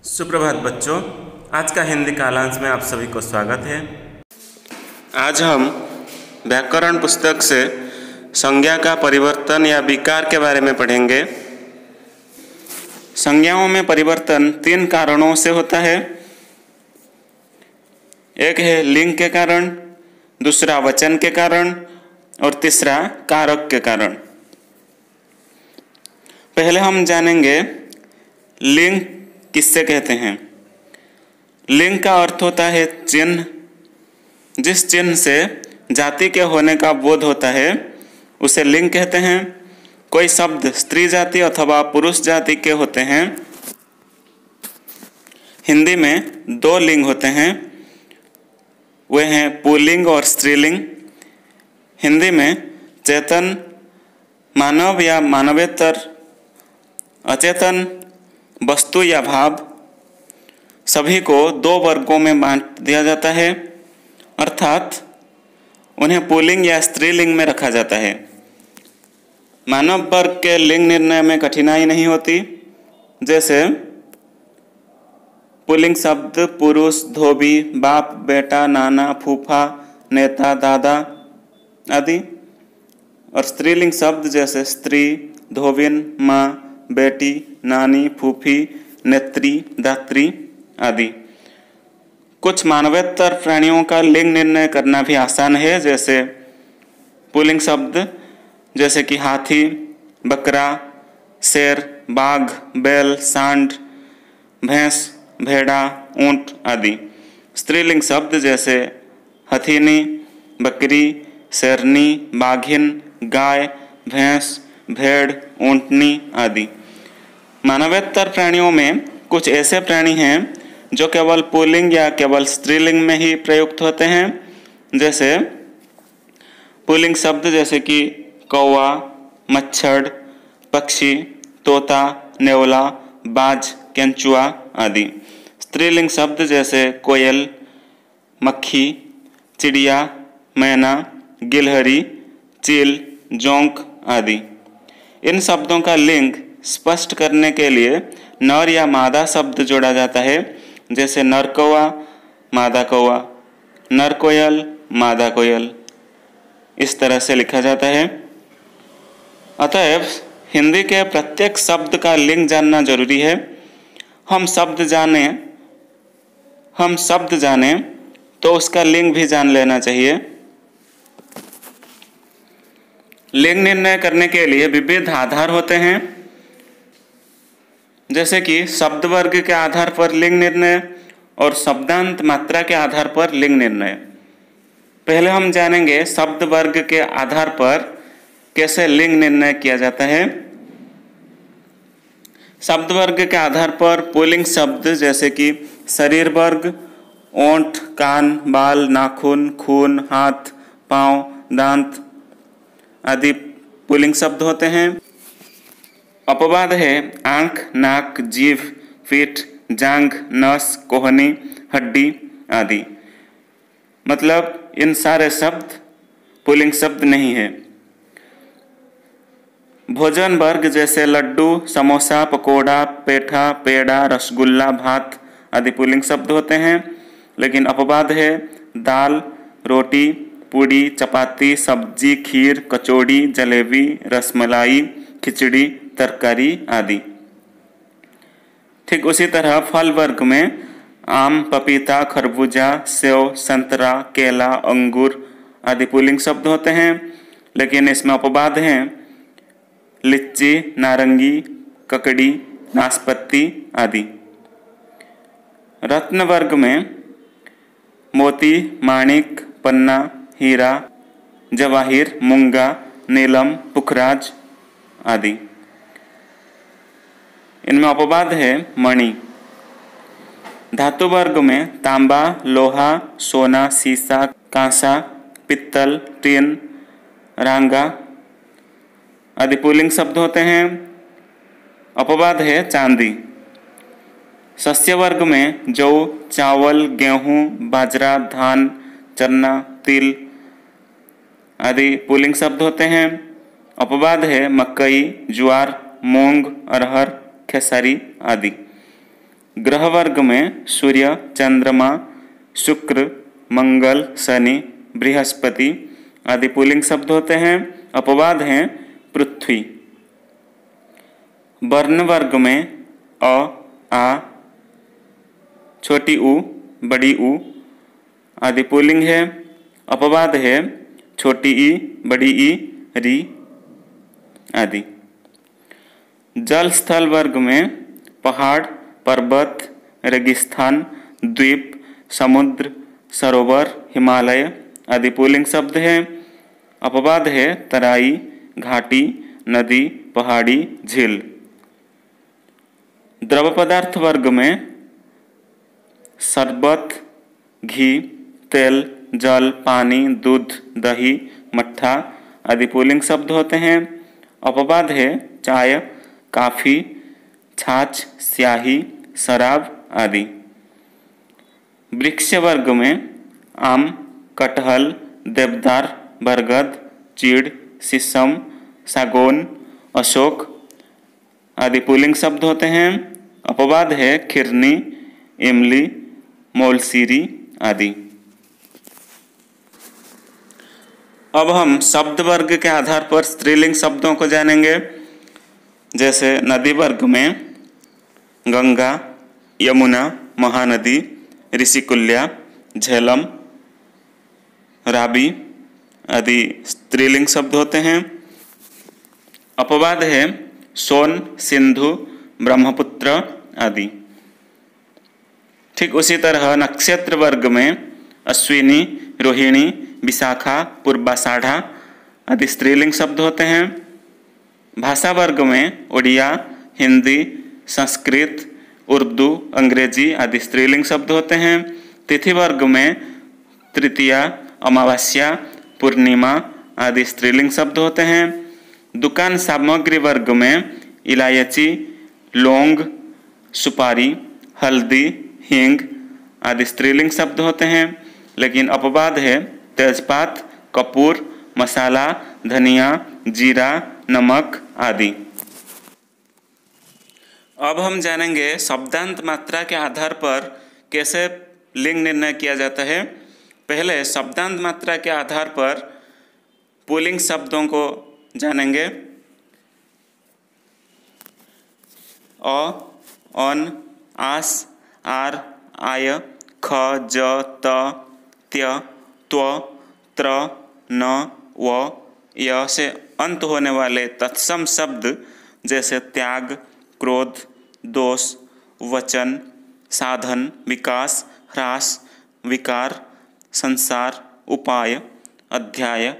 सुप्रभात बच्चों, आज का हिंदी कालांश में आप सभी को स्वागत है। आज हम व्याकरण पुस्तक से संज्ञा का परिवर्तन या विकार के बारे में पढ़ेंगे। संज्ञाओं में परिवर्तन 3 कारणों से होता है। एक है लिंग के कारण, दूसरा वचन के कारण और तीसरा कारक के कारण। पहले हम जानेंगे लिंग किससे कहते हैं। लिंग का अर्थ होता है चिन्ह। जिस चिन्ह से जाति के होने का बोध होता है उसे लिंग कहते हैं। कोई शब्द स्त्री जाति अथवा पुरुष जाति के होते हैं। हिंदी में 2 लिंग होते हैं, वे हैं पुल्लिंग और स्त्रीलिंग। हिंदी में चेतन, मानव या मानवेतर, अचेतन, वस्तु या भाव सभी को 2 वर्गों में बांट दिया जाता है, अर्थात उन्हें पुल्लिंग या स्त्रीलिंग में रखा जाता है। मानव वर्ग के लिंग निर्णय में कठिनाई नहीं होती। जैसे पुल्लिंग शब्द पुरुष, धोबी, बाप, बेटा, नाना, फूफा, नेता, दादा आदि, और स्त्रीलिंग शब्द जैसे स्त्री, धोबिन, माँ, बेटी, नानी, फूफी, नेत्री, दात्री आदि। कुछ मानवेतर प्राणियों का लिंग निर्णय करना भी आसान है। जैसे पुल्लिंग शब्द जैसे कि हाथी, बकरा, शेर, बाघ, बैल, सांड, भैंस, भेड़ा, ऊंट आदि। स्त्रीलिंग शब्द जैसे हथिनी, बकरी, शेरनी, बाघिन, गाय, भैंस, भेड़, ऊंटनी आदि। मानवेतर प्राणियों में कुछ ऐसे प्राणी हैं जो केवल पुल्लिंग या केवल स्त्रीलिंग में ही प्रयुक्त होते हैं। जैसे पुल्लिंग शब्द जैसे कि कौवा, मच्छर, पक्षी, तोता, नेवला, बाज, केंचुआ आदि। स्त्रीलिंग शब्द जैसे कोयल, मक्खी, चिड़िया, मैना, गिलहरी, चील, जोंक आदि। इन शब्दों का लिंग स्पष्ट करने के लिए नर या मादा शब्द जोड़ा जाता है। जैसे नर कौवा, मादा कौवा, नर कोयल, मादा कोयल, इस तरह से लिखा जाता है। अतएव हिंदी के प्रत्येक शब्द का लिंग जानना जरूरी है। हम शब्द जाने तो उसका लिंग भी जान लेना चाहिए। लिंग निर्णय करने के लिए विविध आधार होते हैं, जैसे कि शब्द वर्ग के आधार पर लिंग निर्णय और शब्दांत मात्रा के आधार पर लिंग निर्णय। पहले हम जानेंगे शब्द वर्ग के आधार पर कैसे लिंग निर्णय किया जाता है। शब्द वर्ग के आधार पर पुल्लिंग शब्द जैसे कि शरीर वर्ग, ओंठ, कान, बाल, नाखून, खून, हाथ, पांव, दांत आदि पुल्लिंग शब्द होते हैं। अपवाद है आंख, नाक, जीभ, पीठ, जांघ, नस, कोहनी, हड्डी आदि। मतलब इन सारे शब्द पुल्लिंग शब्द नहीं है। भोजन वर्ग जैसे लड्डू, समोसा, पकोड़ा, पेठा, पेड़ा, रसगुल्ला, भात आदि पुल्लिंग शब्द होते हैं। लेकिन अपवाद है दाल, रोटी, पूड़ी, चपाती, सब्जी, खीर, कचौड़ी, जलेबी, रसमलाई, खिचड़ी, तरकारी आदि। ठीक उसी तरह फल वर्ग में आम, पपीता, खरबूजा, सेव, संतरा, केला, अंगूर आदि पुल्लिंग शब्द होते हैं। लेकिन इसमें अपवाद हैं लिच्ची, नारंगी, ककड़ी, नाशपाती आदि। रत्न वर्ग में मोती, माणिक, पन्ना, हीरा, जवाहिर, मूंगा, नीलम, पुखराज आदि। इनमें अपवाद है मणि। धातु वर्ग में तांबा, लोहा, सोना, सीसा, कांसा, पित्तल, टीन, रांगा आदि पुल्लिंग शब्द होते हैं। अपवाद है चांदी। शस्य वर्ग में जौ, चावल, गेहूं, बाजरा, धान, चना, तिल आदि पुल्लिंग शब्द होते हैं। अपवाद है मकई, ज्वार, मूंग, अरहर, खेसारी आदि। ग्रह वर्ग में सूर्य, चंद्रमा, शुक्र, मंगल, शनि, बृहस्पति आदि पुल्लिंग शब्द होते हैं। अपवाद हैं पृथ्वी। वर्ण वर्ग में अ, आ, छोटी ऊ, बड़ी ऊ आदि पुल्लिंग है। अपवाद है छोटी ई, बड़ी ई, री आदि। जल स्थल वर्ग में पहाड़, पर्वत, रेगिस्तान, द्वीप, समुद्र, सरोवर, हिमालय आदि पुल्लिंग शब्द हैं। अपवाद है तराई, घाटी, नदी, पहाड़ी, झील। द्रव पदार्थ वर्ग में शरबत, घी, तेल, जल, पानी, दूध, दही, मट्ठा आदि पुल्लिंग शब्द होते हैं। अपवाद है चाय, काफ़ी, छाछ, स्याही, शराब आदि। वृक्ष वर्ग में आम, कटहल, देवदार, बरगद, चीड़, शीशम, सागौन, अशोक आदि पुल्लिंग शब्द होते हैं। अपवाद है खिरनी, इमली, मौलसीरी आदि। अब हम शब्द वर्ग के आधार पर स्त्रीलिंग शब्दों को जानेंगे। जैसे नदी वर्ग में गंगा, यमुना, महानदी, ऋषिकुल्या, झेलम, राबी आदि स्त्रीलिंग शब्द होते हैं। अपवाद है सोन, सिंधु, ब्रह्मपुत्र आदि। ठीक उसी तरह नक्षत्र वर्ग में अश्विनी, रोहिणी, विशाखा, पूर्वाषाढ़ा आदि स्त्रीलिंग शब्द होते हैं। भाषा वर्ग में उड़िया, हिंदी, संस्कृत, उर्दू, अंग्रेजी आदि स्त्रीलिंग शब्द होते हैं। तिथि वर्ग में तृतीया, अमावस्या, पूर्णिमा आदि स्त्रीलिंग शब्द होते हैं। दुकान सामग्री वर्ग में इलायची, लौंग, सुपारी, हल्दी, हींग आदि स्त्रीलिंग शब्द होते हैं। लेकिन अपवाद है तेजपात, कपूर, मसाला, धनिया, जीरा, नमक आदि। अब हम जानेंगे शब्दांत मात्रा के आधार पर कैसे लिंग निर्णय किया जाता है। पहले शब्दांत मात्रा के आधार पर पुल्लिंग शब्दों को जानेंगे। अ, अन, आस, आर, आय, ख, ज, त, त्य, त्व, त्र, न, व, य से अंत होने वाले तत्सम शब्द जैसे त्याग, क्रोध, दोष, वचन, साधन, विकास, ह्रास, विकार, संसार, उपाय, अध्याय,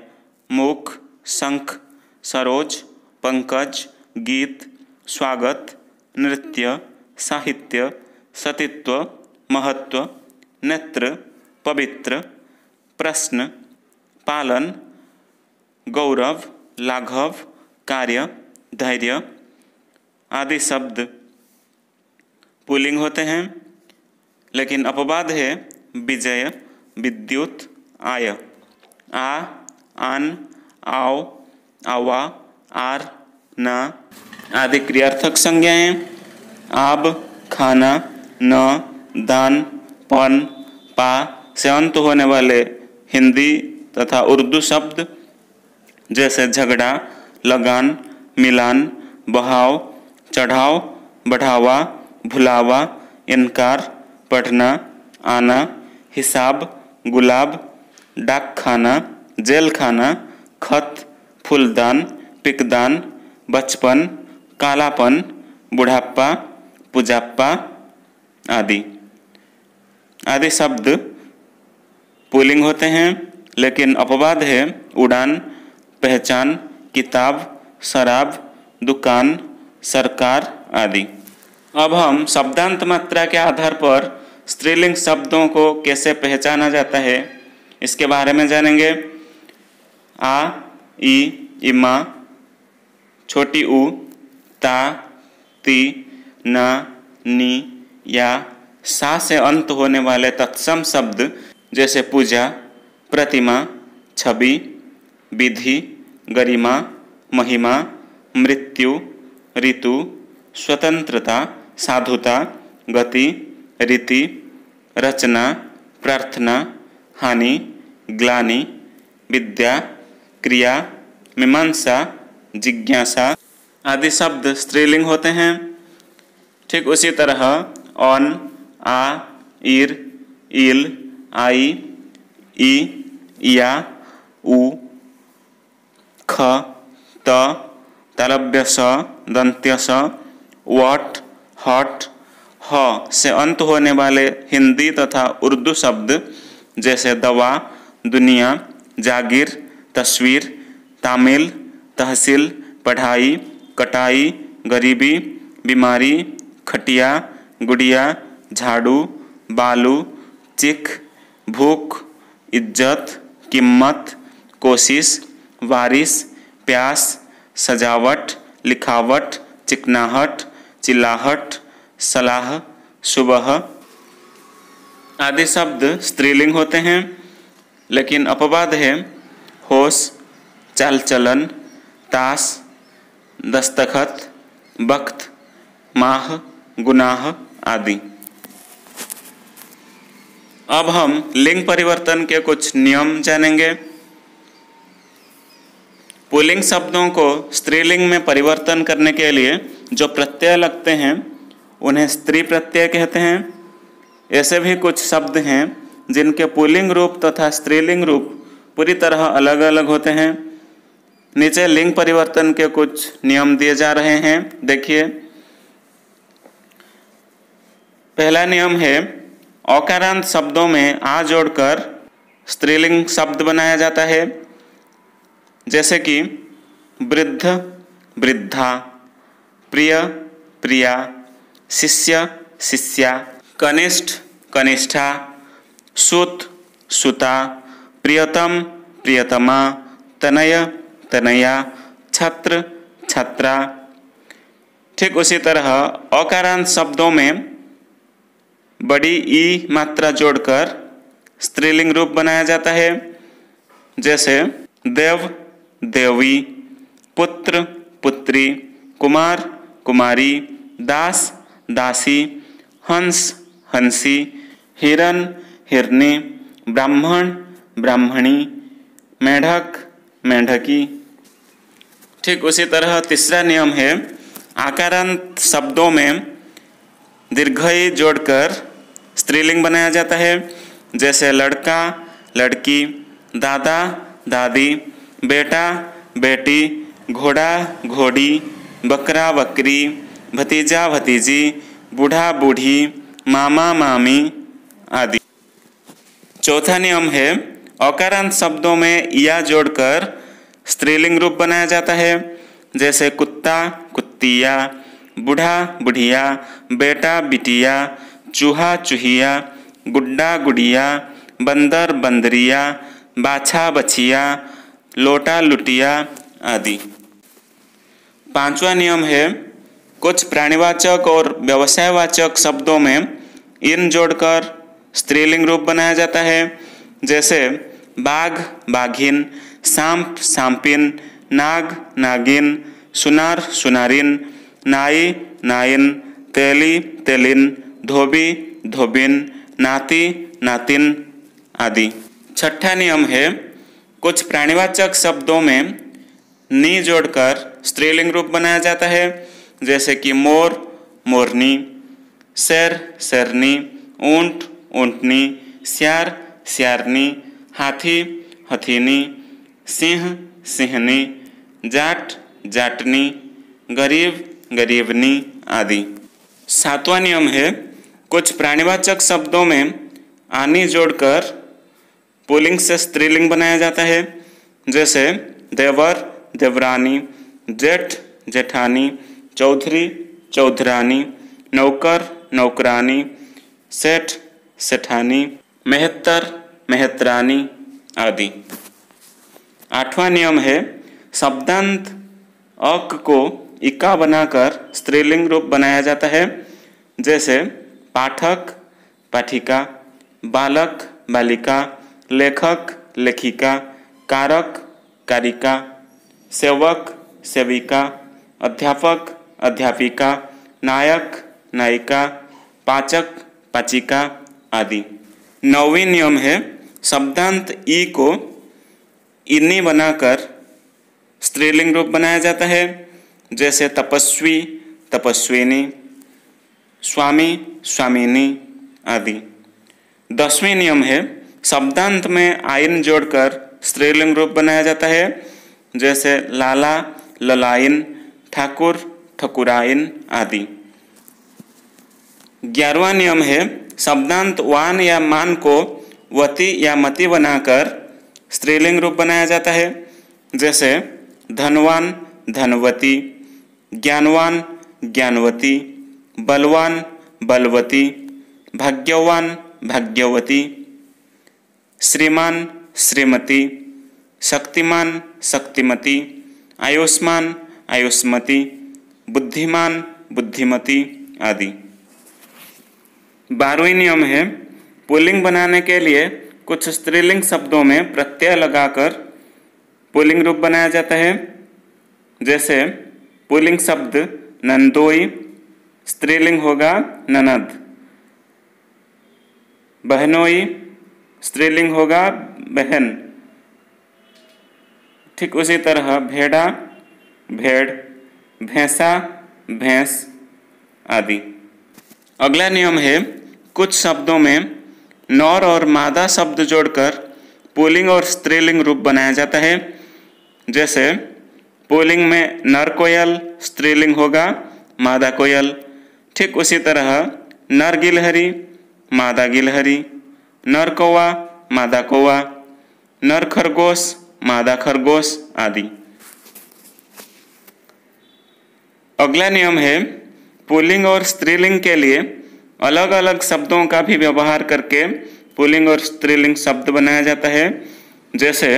मुख, शंख, सरोज, पंकज, गीत, स्वागत, नृत्य, साहित्य, सतित्व, महत्व, नेत्र, पवित्र, प्रश्न, पालन, गौरव, लाघव, कार्य, धैर्य आदि शब्द पुल्लिंग होते हैं। लेकिन अपवाद है विजय, विद्युत, आय। आ, आन, आओ, आवा, आर, ना आदि क्रियार्थक संज्ञाएं। आब, खाना, न, दान, पन, पा से अंत होने वाले हिंदी तथा उर्दू शब्द जैसे झगड़ा, लगान, मिलान, बहाव, चढ़ाव, बढ़ावा, भुलावा, इनकार, पढ़ना, आना, हिसाब, गुलाब, डाक खाना, जेल खाना, खत, फूलदान, पिकदान, बचपन, कालापन, बुढ़ापा, पुजाप्पा आदि शब्द पुल्लिंग होते हैं। लेकिन अपवाद है उड़ान, पहचान, किताब, शराब, दुकान, सरकार आदि। अब हम शब्दांत मात्रा के आधार पर स्त्रीलिंग शब्दों को कैसे पहचाना जाता है इसके बारे में जानेंगे। आ, ई, इमा, छोटी ऊ, ता, ती, ना, नी या सा से अंत होने वाले तत्सम शब्द जैसे पूजा, प्रतिमा, छवि, विधि, गरिमा, महिमा, मृत्यु, ऋतु, स्वतंत्रता, साधुता, गति, रीति, रचना, प्रार्थना, हानि, ग्लानि, विद्या, क्रिया, मीमांसा, जिज्ञासा आदि शब्द स्त्रीलिंग होते हैं। ठीक उसी तरह अन, आ, इर, इल, आई, ई, या, उ, ख, त, तालव्य स, दंत्य स, वट, हट, ह से अंत होने वाले हिंदी तथा उर्दू शब्द जैसे दवा, दुनिया, जागीर, तस्वीर, तामिल, तहसील, पढ़ाई, कटाई, गरीबी, बीमारी, खटिया, गुड़िया, झाड़ू, बालू, चिक, भूख, इज्जत, कीमत, कोशिश, वारिस, प्यास, सजावट, लिखावट, चिकनाहट, चिल्लाहट, सलाह, सुबह आदि शब्द स्त्रीलिंग होते हैं। लेकिन अपवाद है होश, चाल चलन, ताश, दस्तखत, वक्त, माह, गुनाह आदि। अब हम लिंग परिवर्तन के कुछ नियम जानेंगे। पुल्लिंग शब्दों को स्त्रीलिंग में परिवर्तन करने के लिए जो प्रत्यय लगते हैं उन्हें स्त्री प्रत्यय कहते हैं। ऐसे भी कुछ शब्द हैं जिनके पुल्लिंग रूप तथा स्त्रीलिंग रूप पूरी तरह अलग अलग होते हैं। नीचे लिंग परिवर्तन के कुछ नियम दिए जा रहे हैं, देखिए। पहला नियम है औकारांत शब्दों में आ जोड़कर स्त्रीलिंग शब्द बनाया जाता है, जैसे कि वृद्ध, वृद्धा, प्रिय, प्रिया, शिष्य, शिष्या, कनिष्ठ, कनिष्ठा, सुत, सुता, प्रियतम, प्रियतमा, तनय, तनया, छत्र, छत्रा। ठीक उसी तरह अकारांत शब्दों में बड़ी ई मात्रा जोड़कर स्त्रीलिंग रूप बनाया जाता है, जैसे देव, देवी, पुत्र, पुत्री, कुमार, कुमारी, दास, दासी, हंस, हंसी, हिरन, हिरनी, ब्राह्मण, ब्राह्मणी, मेढक, मेढकी। ठीक उसी तरह तीसरा नियम है आकारांत शब्दों में दीर्घई जोड़कर स्त्रीलिंग बनाया जाता है, जैसे लड़का, लड़की, दादा, दादी, बेटा, बेटी, घोड़ा, घोड़ी, बकरा, बकरी, भतीजा, भतीजी, बूढ़ा, बूढ़ी, मामा, मामी आदि। चौथा नियम है अकारांत शब्दों में या जोड़कर स्त्रीलिंग रूप बनाया जाता है, जैसे कुत्ता, कुत्तिया, बूढ़ा, बुढ़िया, बेटा, बिटिया, चूहा, चूहिया, गुड्डा, गुड़िया, बंदर, बंदरिया, बाछा, बछिया, लोटा, लुटिया आदि। पांचवा नियम है कुछ प्राणीवाचक और व्यवसायवाचक शब्दों में इन जोड़कर स्त्रीलिंग रूप बनाया जाता है, जैसे बाघ, बाघिन, सांप, सांपिन, नाग, नागिन, सुनार, सुनारिन, नाई, नाइन, तेली, तेलिन, धोबी, धोबिन, नाती, नातिन आदि। छठा नियम है कुछ प्राणीवाचक शब्दों में नी जोड़कर स्त्रीलिंग रूप बनाया जाता है, जैसे कि मोर, मोरनी, शेर, शेरनी, ऊंट, ऊंटनी, सियार, सियारनी, हाथी, हथीनी, सिंह, सिंहनी, जाट, जाटनी, गरीब, गरीबनी आदि। सातवां नियम है कुछ प्राणीवाचक शब्दों में आनी जोड़कर पुल्लिंग से स्त्रीलिंग बनाया जाता है, जैसे देवर, देवरानी, जेठ, जेठानी, चौधरी, चौधरानी, नौकर, नौकरानी, सेठ, सेठानी, मेहतर, मेहतरानी आदि। आठवां नियम है शब्दांत अक को इका बनाकर स्त्रीलिंग रूप बनाया जाता है, जैसे पाठक, पाठिका, बालक, बालिका, लेखक, लेखिका, कारक, कारिका, सेवक, सेविका, अध्यापक, अध्यापिका, नायक, नायिका, पाचक, पाचिका आदि। 9वीं नियम है शब्दांत ई को इन्नी बनाकर स्त्रीलिंग रूप बनाया जाता है, जैसे तपस्वी, तपस्विनी, स्वामी, स्वामिनी आदि। 10वीं नियम है शब्दांत में आइन जोड़कर स्त्रीलिंग रूप बनाया जाता है, जैसे लाला, ललाइन, ठाकुर, ठकुराइन आदि। 11वां नियम है शब्दांत वान या मान को वती या मति बनाकर स्त्रीलिंग रूप बनाया जाता है, जैसे धनवान, धनवती, ज्ञानवान, ज्ञानवती, बलवान, बलवती, भाग्यवान, भाग्यवती, श्रीमान, श्रीमती, शक्तिमान, शक्तिमती, आयुष्मान, आयुष्मती, बुद्धिमान, बुद्धिमती आदि। 12वीं नियम है पुल्लिंग बनाने के लिए कुछ स्त्रीलिंग शब्दों में प्रत्यय लगाकर पुल्लिंग रूप बनाया जाता है, जैसे पुल्लिंग शब्द नंदोई, स्त्रीलिंग होगा ननद, बहनोई, स्त्रीलिंग होगा बहन। ठीक उसी तरह भेड़ा, भेड़, भैंसा, भैंस आदि। अगला नियम है कुछ शब्दों में नर और मादा शब्द जोड़कर पुल्लिंग और स्त्रीलिंग रूप बनाया जाता है, जैसे पुल्लिंग में नर कोयल, स्त्रीलिंग होगा मादा कोयल। ठीक उसी तरह नर गिलहरी, मादा गिलहरी, नर कौवा, मादा कौवा, नर खरगोश, मादा खरगोश आदि। अगला नियम है पुल्लिंग और स्त्रीलिंग के लिए अलग अलग शब्दों का भी व्यवहार करके पुल्लिंग और स्त्रीलिंग शब्द बनाया जाता है, जैसे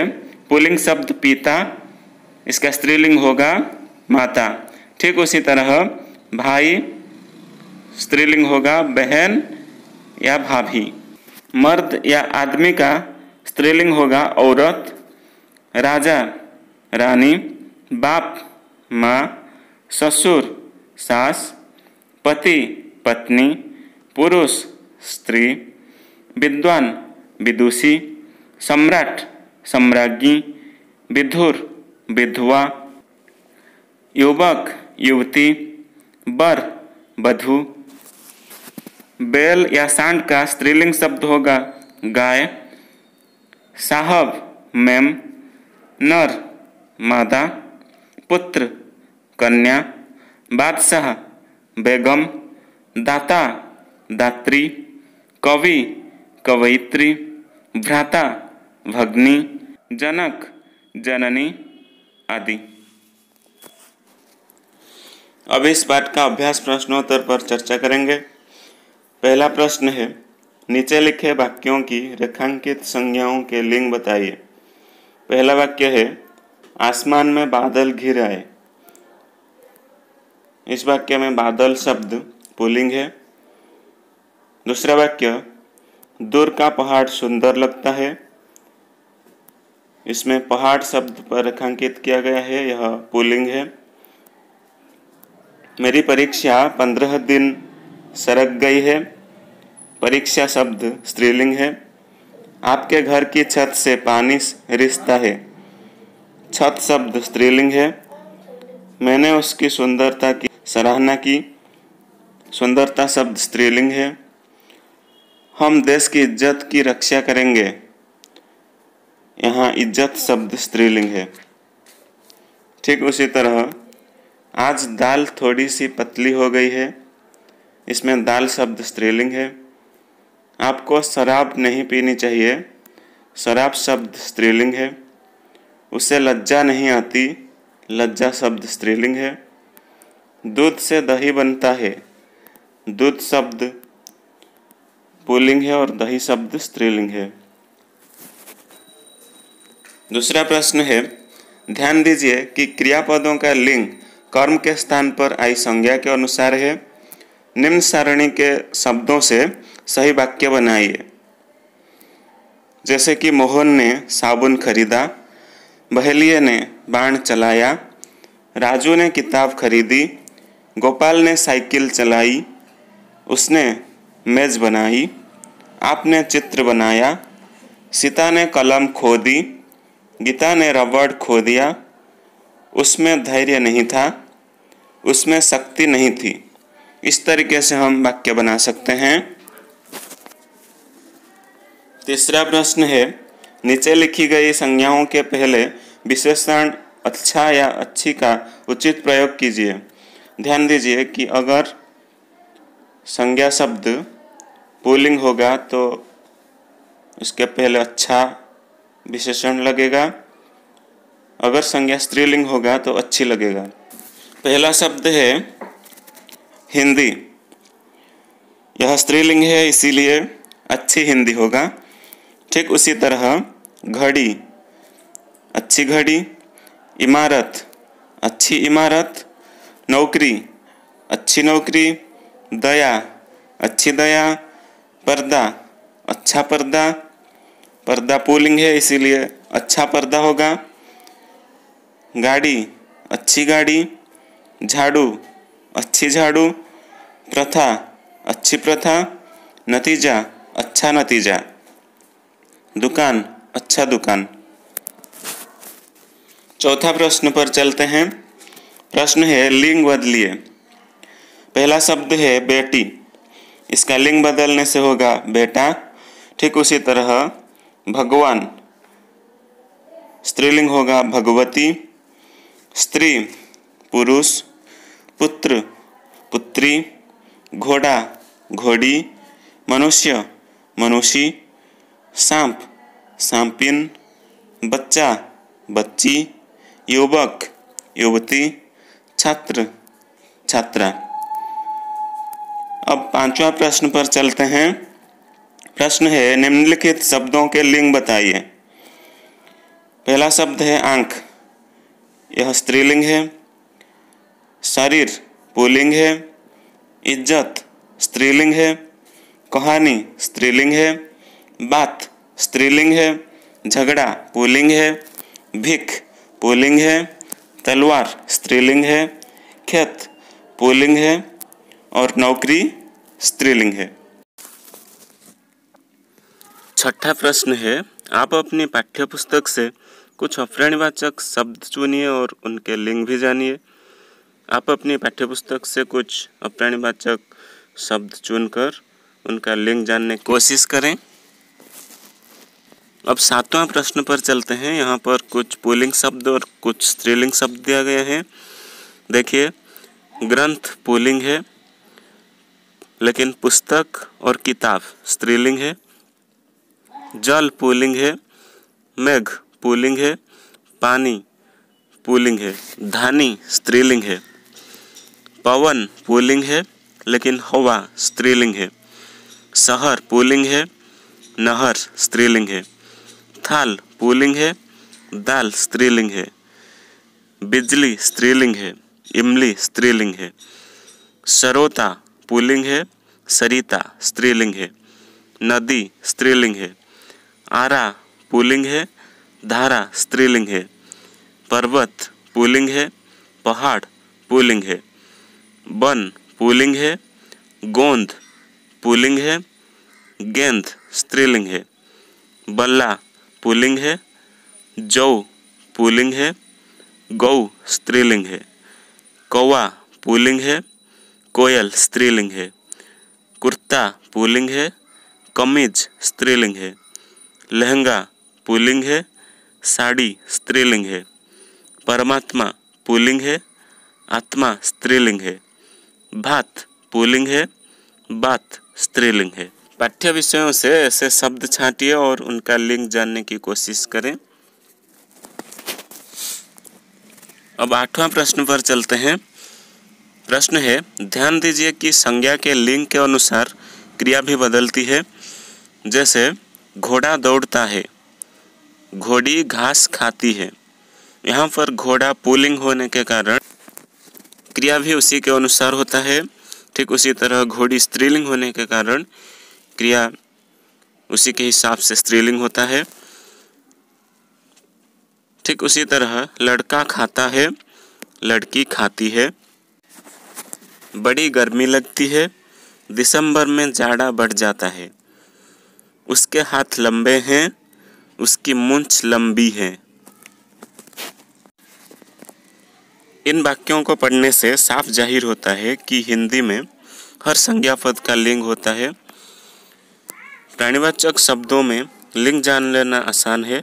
पुल्लिंग शब्द पिता, इसका स्त्रीलिंग होगा माता। ठीक उसी तरह भाई, स्त्रीलिंग होगा बहन या भाभी। मर्द या आदमी का स्त्रीलिंग होगा औरत, राजा, रानी, बाप, माँ, ससुर, सास, पति, पत्नी, पुरुष, स्त्री, विद्वान, विदुषी, सम्राट, सम्राज्ञी, विधुर, विधवा, युवक, युवती, वर, वधू। बैल या सांड का स्त्रीलिंग शब्द होगा गाय, साहब, मैम, नर, मादा, पुत्र, कन्या, बादशाह, बेगम, दाता, दात्री, कवि, कवयित्री, भ्राता, भग्नी, जनक, जननी आदि। अब इस पाठ का अभ्यास प्रश्नोत्तर पर चर्चा करेंगे। पहला प्रश्न है नीचे लिखे वाक्यों की रेखांकित संज्ञाओं के लिंग बताइए। पहला वाक्य है आसमान में बादल घिर आए। इस वाक्य में बादल शब्द पुल्लिंग है। दूसरा वाक्य दूर का पहाड़ सुंदर लगता है। इसमें पहाड़ शब्द पर रेखांकित किया गया है, यह पुल्लिंग है। मेरी परीक्षा 15 दिन सरक गई है। परीक्षा शब्द स्त्रीलिंग है। आपके घर की छत से पानी रिसता है। छत शब्द स्त्रीलिंग है। मैंने उसकी सुंदरता की सराहना की। सुंदरता शब्द स्त्रीलिंग है। हम देश की इज्जत की रक्षा करेंगे। यहाँ इज्जत शब्द स्त्रीलिंग है। ठीक उसी तरह आज दाल थोड़ी सी पतली हो गई है। इसमें दाल शब्द स्त्रीलिंग है। आपको शराब नहीं पीनी चाहिए। शराब शब्द स्त्रीलिंग है। उसे लज्जा नहीं आती। लज्जा शब्द स्त्रीलिंग है। दूध से दही बनता है। दूध शब्द पुल्लिंग है और दही शब्द स्त्रीलिंग है। दूसरा प्रश्न है ध्यान दीजिए कि क्रियापदों का लिंग कर्म के स्थान पर आई संज्ञा के अनुसार है। निम्न सारणी के शब्दों से सही वाक्य बनाइए। जैसे कि मोहन ने साबुन खरीदा, बहेलिये ने बाण चलाया, राजू ने किताब खरीदी, गोपाल ने साइकिल चलाई, उसने मेज बनाई, आपने चित्र बनाया, सीता ने कलम खो दी, गीता ने रबड़ खो दिया, उसमें धैर्य नहीं था, उसमें शक्ति नहीं थी। इस तरीके से हम वाक्य बना सकते हैं। तीसरा प्रश्न है, नीचे लिखी गई संज्ञाओं के पहले विशेषण अच्छा या अच्छी का उचित प्रयोग कीजिए। ध्यान दीजिए कि अगर संज्ञा शब्द पुल्लिंग होगा तो उसके पहले अच्छा विशेषण लगेगा, अगर संज्ञा स्त्रीलिंग होगा तो अच्छी लगेगा। पहला शब्द है हिंदी, यह स्त्रीलिंग है इसीलिए अच्छी हिंदी होगा। ठीक उसी तरह घड़ी, अच्छी घड़ी, इमारत, अच्छी इमारत, नौकरी, अच्छी नौकरी, दया, अच्छी दया, पर्दा, अच्छा पर्दा, पर्दा पुल्लिंग है इसीलिए अच्छा पर्दा होगा। गाड़ी, अच्छी गाड़ी, झाड़ू, अच्छी झाड़ू, प्रथा, अच्छी प्रथा, नतीजा, अच्छा नतीजा, दुकान, अच्छा दुकान। चौथा प्रश्न पर चलते हैं। प्रश्न है लिंग बदलिए। पहला शब्द है बेटी, इसका लिंग बदलने से होगा बेटा। ठीक उसी तरह भगवान, स्त्रीलिंग होगा भगवती। स्त्री, पुरुष। पुत्र, पुत्री। घोड़ा, घोड़ी। मनुष्य, मनुष्य। सांप, सांपिन। बच्चा, बच्ची। युवक, युवती। छात्र, छात्रा। अब पांचवा प्रश्न पर चलते हैं। प्रश्न है निम्नलिखित शब्दों के लिंग बताइए। पहला शब्द है आंख, यह स्त्रीलिंग है। शरीर पुल्लिंग है। इज्जत स्त्रीलिंग है। कहानी स्त्रीलिंग है। बात स्त्रीलिंग है। झगड़ा पुल्लिंग है। भिख पुल्लिंग है। तलवार स्त्रीलिंग है। खेत पुल्लिंग है और नौकरी स्त्रीलिंग है। छठा प्रश्न है, आप अपनी पाठ्यपुस्तक से कुछ अप्राणीवाचक शब्द चुनिए और उनके लिंग भी जानिए। आप अपनी पाठ्यपुस्तक से कुछ अप्राणीवाचक शब्द चुनकर उनका लिंग जानने की कोशिश करें। अब सातवां प्रश्न पर चलते हैं। यहाँ पर कुछ पुल्लिंग शब्द और कुछ स्त्रीलिंग शब्द दिया गया है। देखिए, ग्रंथ पुल्लिंग है लेकिन पुस्तक और किताब स्त्रीलिंग है। जल पुल्लिंग है, मेघ पुल्लिंग है, पानी पुल्लिंग है, धानी स्त्रीलिंग है। पवन पुल्लिंग है लेकिन हवा स्त्रीलिंग है। शहर पुल्लिंग है, नहर स्त्रीलिंग है। थाल पुल्लिंग है, दाल स्त्रीलिंग है। बिजली स्त्रीलिंग है, इमली स्त्रीलिंग है। सरोता पुल्लिंग है, सरिता स्त्रीलिंग है। नदी स्त्रीलिंग है। आरा पुल्लिंग है, धारा स्त्रीलिंग है। पर्वत पुल्लिंग है, पहाड़ पुल्लिंग है। वन पुल्लिंग है, गोंद पुल्लिंग है, गेंद स्त्रीलिंग है। बल्ला पुल्लिंग है, जौ पुल्लिंग है, गौ स्त्रीलिंग है। कौवा पुल्लिंग है, कोयल स्त्रीलिंग है। कुर्ता पुल्लिंग है, कमीज स्त्रीलिंग है। लहंगा पुल्लिंग है, साड़ी स्त्रीलिंग है। परमात्मा पुल्लिंग है, आत्मा स्त्रीलिंग है। भात पुल्लिंग है, बात स्त्रीलिंग है। पाठ्य विषयों से ऐसे शब्द छांटिए और उनका लिंग जानने की कोशिश करें। अब आठवां प्रश्न पर चलते हैं। प्रश्न है, ध्यान दीजिए कि संज्ञा के लिंग के अनुसार क्रिया भी बदलती है। जैसे घोड़ा दौड़ता है, घोड़ी घास खाती है। यहाँ पर घोड़ा पुल्लिंग होने के कारण क्रिया भी उसी के अनुसार होता है। ठीक उसी तरह घोड़ी स्त्रीलिंग होने के कारण क्रिया उसी के हिसाब से स्त्रीलिंग होता है। ठीक उसी तरह लड़का खाता है, लड़की खाती है। बड़ी गर्मी लगती है, दिसंबर में जाड़ा बढ़ जाता है। उसके हाथ लंबे हैं, उसकी मूंछ लंबी है। इन वाक्यों को पढ़ने से साफ जाहिर होता है कि हिंदी में हर संज्ञा पद का लिंग होता है। प्राणीवाचक शब्दों में लिंग जान लेना आसान है,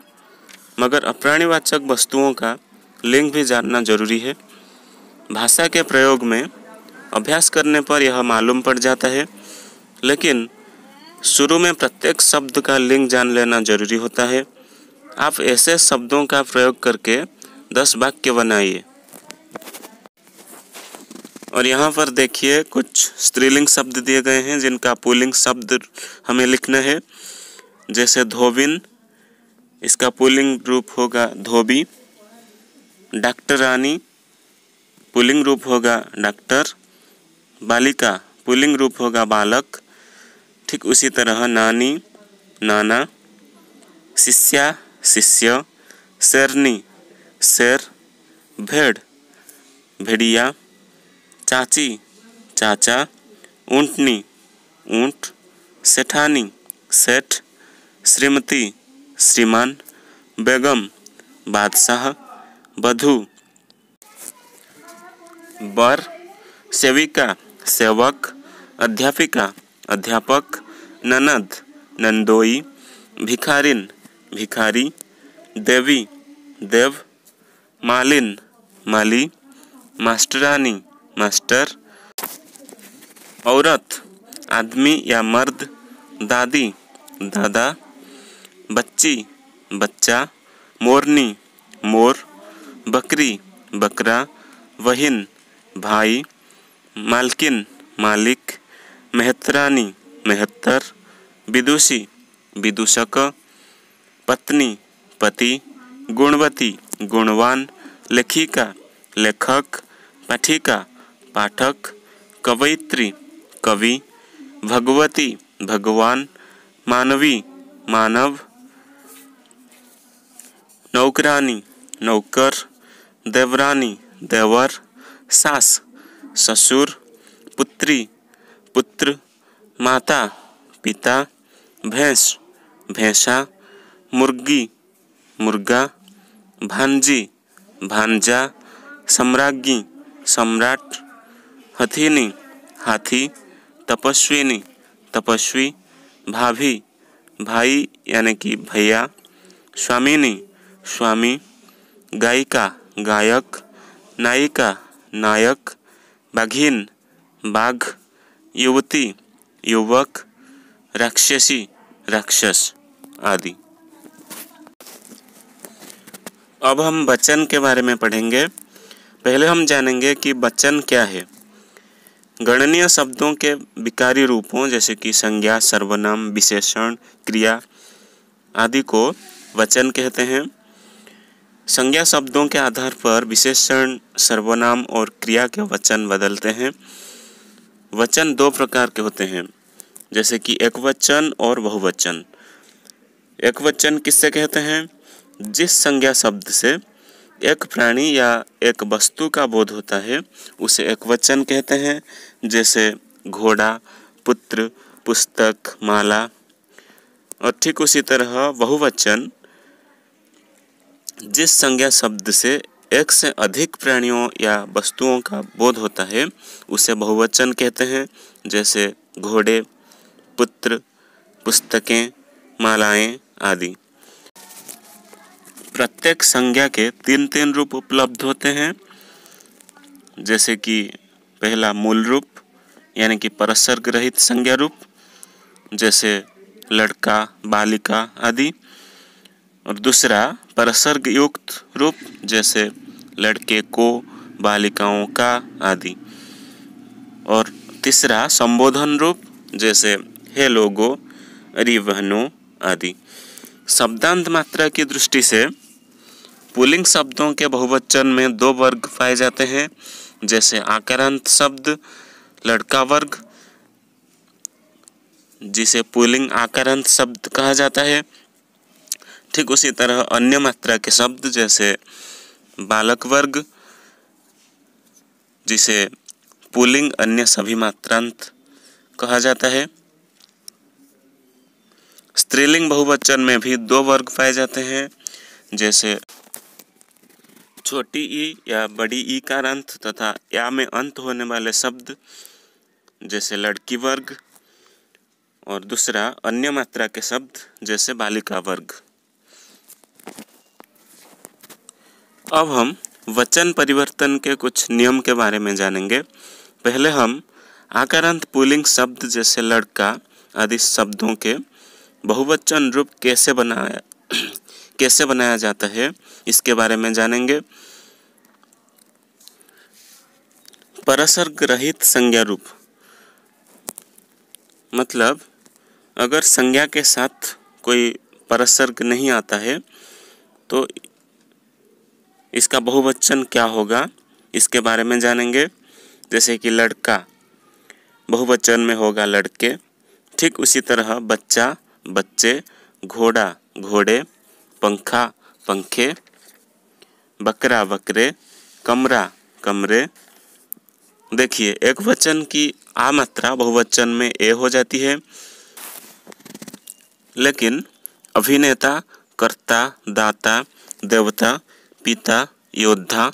मगर अप्राणीवाचक वस्तुओं का लिंग भी जानना जरूरी है। भाषा के प्रयोग में अभ्यास करने पर यह मालूम पड़ जाता है, लेकिन शुरू में प्रत्येक शब्द का लिंग जान लेना जरूरी होता है। आप ऐसे शब्दों का प्रयोग करके 10 वाक्य बनाइए। और यहाँ पर देखिए कुछ स्त्रीलिंग शब्द दिए गए हैं जिनका पुल्लिंग शब्द हमें लिखना है। जैसे धोबिन, इसका पुल्लिंग रूप होगा धोबी। डॉक्टरानी, पुल्लिंग रूप होगा डॉक्टर। बालिका, पुल्लिंग रूप होगा बालक। ठीक उसी तरह नानी, नाना। शिष्या, शिष्य। शेरनी, शेर। भेड़, भेड़िया। चाची, चाचा। ऊँटनी, ऊँट। सेठानी, सेठ। श्रीमती, श्रीमान। बेगम, बादशाह। बधू, बर। सेविका, सेवक। अध्यापिका, अध्यापक। ननद, नंदोई। भिखारिन, भिखारी। देवी, देव। मालिन, माली। मास्टरानी, मास्टर। औरत, आदमी या मर्द। दादी, दादा। बच्ची, बच्चा। मोरनी, मोर। बकरी, बकरा। बहिन, भाई। मालकिन, मालिक। मेहतरानी, मेहतर। विदुषी, विदूषक। पत्नी, पति। गुणवती, गुणवान। लेखिका, लेखक। पाठिका, पाठक। कवयित्री, कवि। भगवती, भगवान। मानवी, मानव। नौकरानी, नौकर। देवरानी, देवर। सास, ससुर। पुत्री, पुत्र। माता, पिता। भैंस, भैंसा। मुर्गी, मुर्गा। भांजी, भांजा। सम्राज्ञी, सम्राट। हथिनी, हाथी। तपस्विनी, तपस्वी। भाभी, भाई यानी कि भैया। स्वामिनी, स्वामी। गायिका, गायक। नायिका, नायक। बाघिन, बाघ। युवती, युवक। राक्षसी, राक्षस आदि। अब हम वचन के बारे में पढ़ेंगे। पहले हम जानेंगे कि वचन क्या है। गणनीय शब्दों के विकारी रूपों जैसे कि संज्ञा, सर्वनाम, विशेषण, क्रिया आदि को वचन कहते हैं। संज्ञा शब्दों के आधार पर विशेषण, सर्वनाम और क्रिया के वचन बदलते हैं। वचन 2 प्रकार के होते हैं, जैसे कि एकवचन और बहुवचन। एकवचन किससे कहते हैं? जिस संज्ञा शब्द से एक प्राणी या एक वस्तु का बोध होता है उसे एकवचन कहते हैं। जैसे घोड़ा, पुत्र, पुस्तक, माला। और ठीक उसी तरह बहुवचन जिस संज्ञा शब्द से एक से अधिक प्राणियों या वस्तुओं का बोध होता है उसे बहुवचन कहते हैं। जैसे घोड़े, पुत्र, पुस्तकें, मालाएं आदि। प्रत्येक संज्ञा के 3 रूप उपलब्ध होते हैं। जैसे कि पहला मूल रूप यानी कि परसर्ग रहित संज्ञा रूप, जैसे लड़का, बालिका आदि। और दूसरा परसर्ग युक्त रूप, जैसे लड़के को, बालिकाओं का आदि। और तीसरा संबोधन रूप, जैसे हे लोगो, अरे बहनों आदि। शब्दांत मात्रा की दृष्टि से पुल्लिंग शब्दों के बहुवचन में 2 वर्ग पाए जाते हैं। जैसे आकारांत शब्द, लड़का वर्ग, जिसे पुल्लिंग आकारांत शब्द कहा जाता है। ठीक उसी तरह अन्य मात्रा के शब्द जैसे बालक वर्ग, जिसे पुल्लिंग अन्य सभी मात्रांत कहा जाता है। स्त्रीलिंग बहुवचन में भी 2 वर्ग पाए जाते हैं, जैसे छोटी ई या बड़ी ई का अंत तथा या में अंत होने वाले शब्द, जैसे लड़की वर्ग, और दूसरा अन्य मात्रा के शब्द जैसे बालिका वर्ग। अब हम वचन परिवर्तन के कुछ नियम के बारे में जानेंगे। पहले हम आकारांत पुल्लिंग शब्द जैसे लड़का आदि शब्दों के बहुवचन रूप कैसे बनाया जाता है इसके बारे में जानेंगे। परसर्ग रहित संज्ञा रूप, मतलब अगर संज्ञा के साथ कोई परसर्ग नहीं आता है तो इसका बहुवचन क्या होगा इसके बारे में जानेंगे। जैसे कि लड़का बहुवचन में होगा लड़के, ठीक उसी तरह बच्चा बच्चे, घोड़ा घोड़े, पंखा पंखे, बकरा बकरे, कमरा कमरे। देखिए एक वचन की आ मात्रा बहुवचन में ए हो जाती है, लेकिन अभिनेता, कर्ता, दाता, देवता, पिता, योद्धा,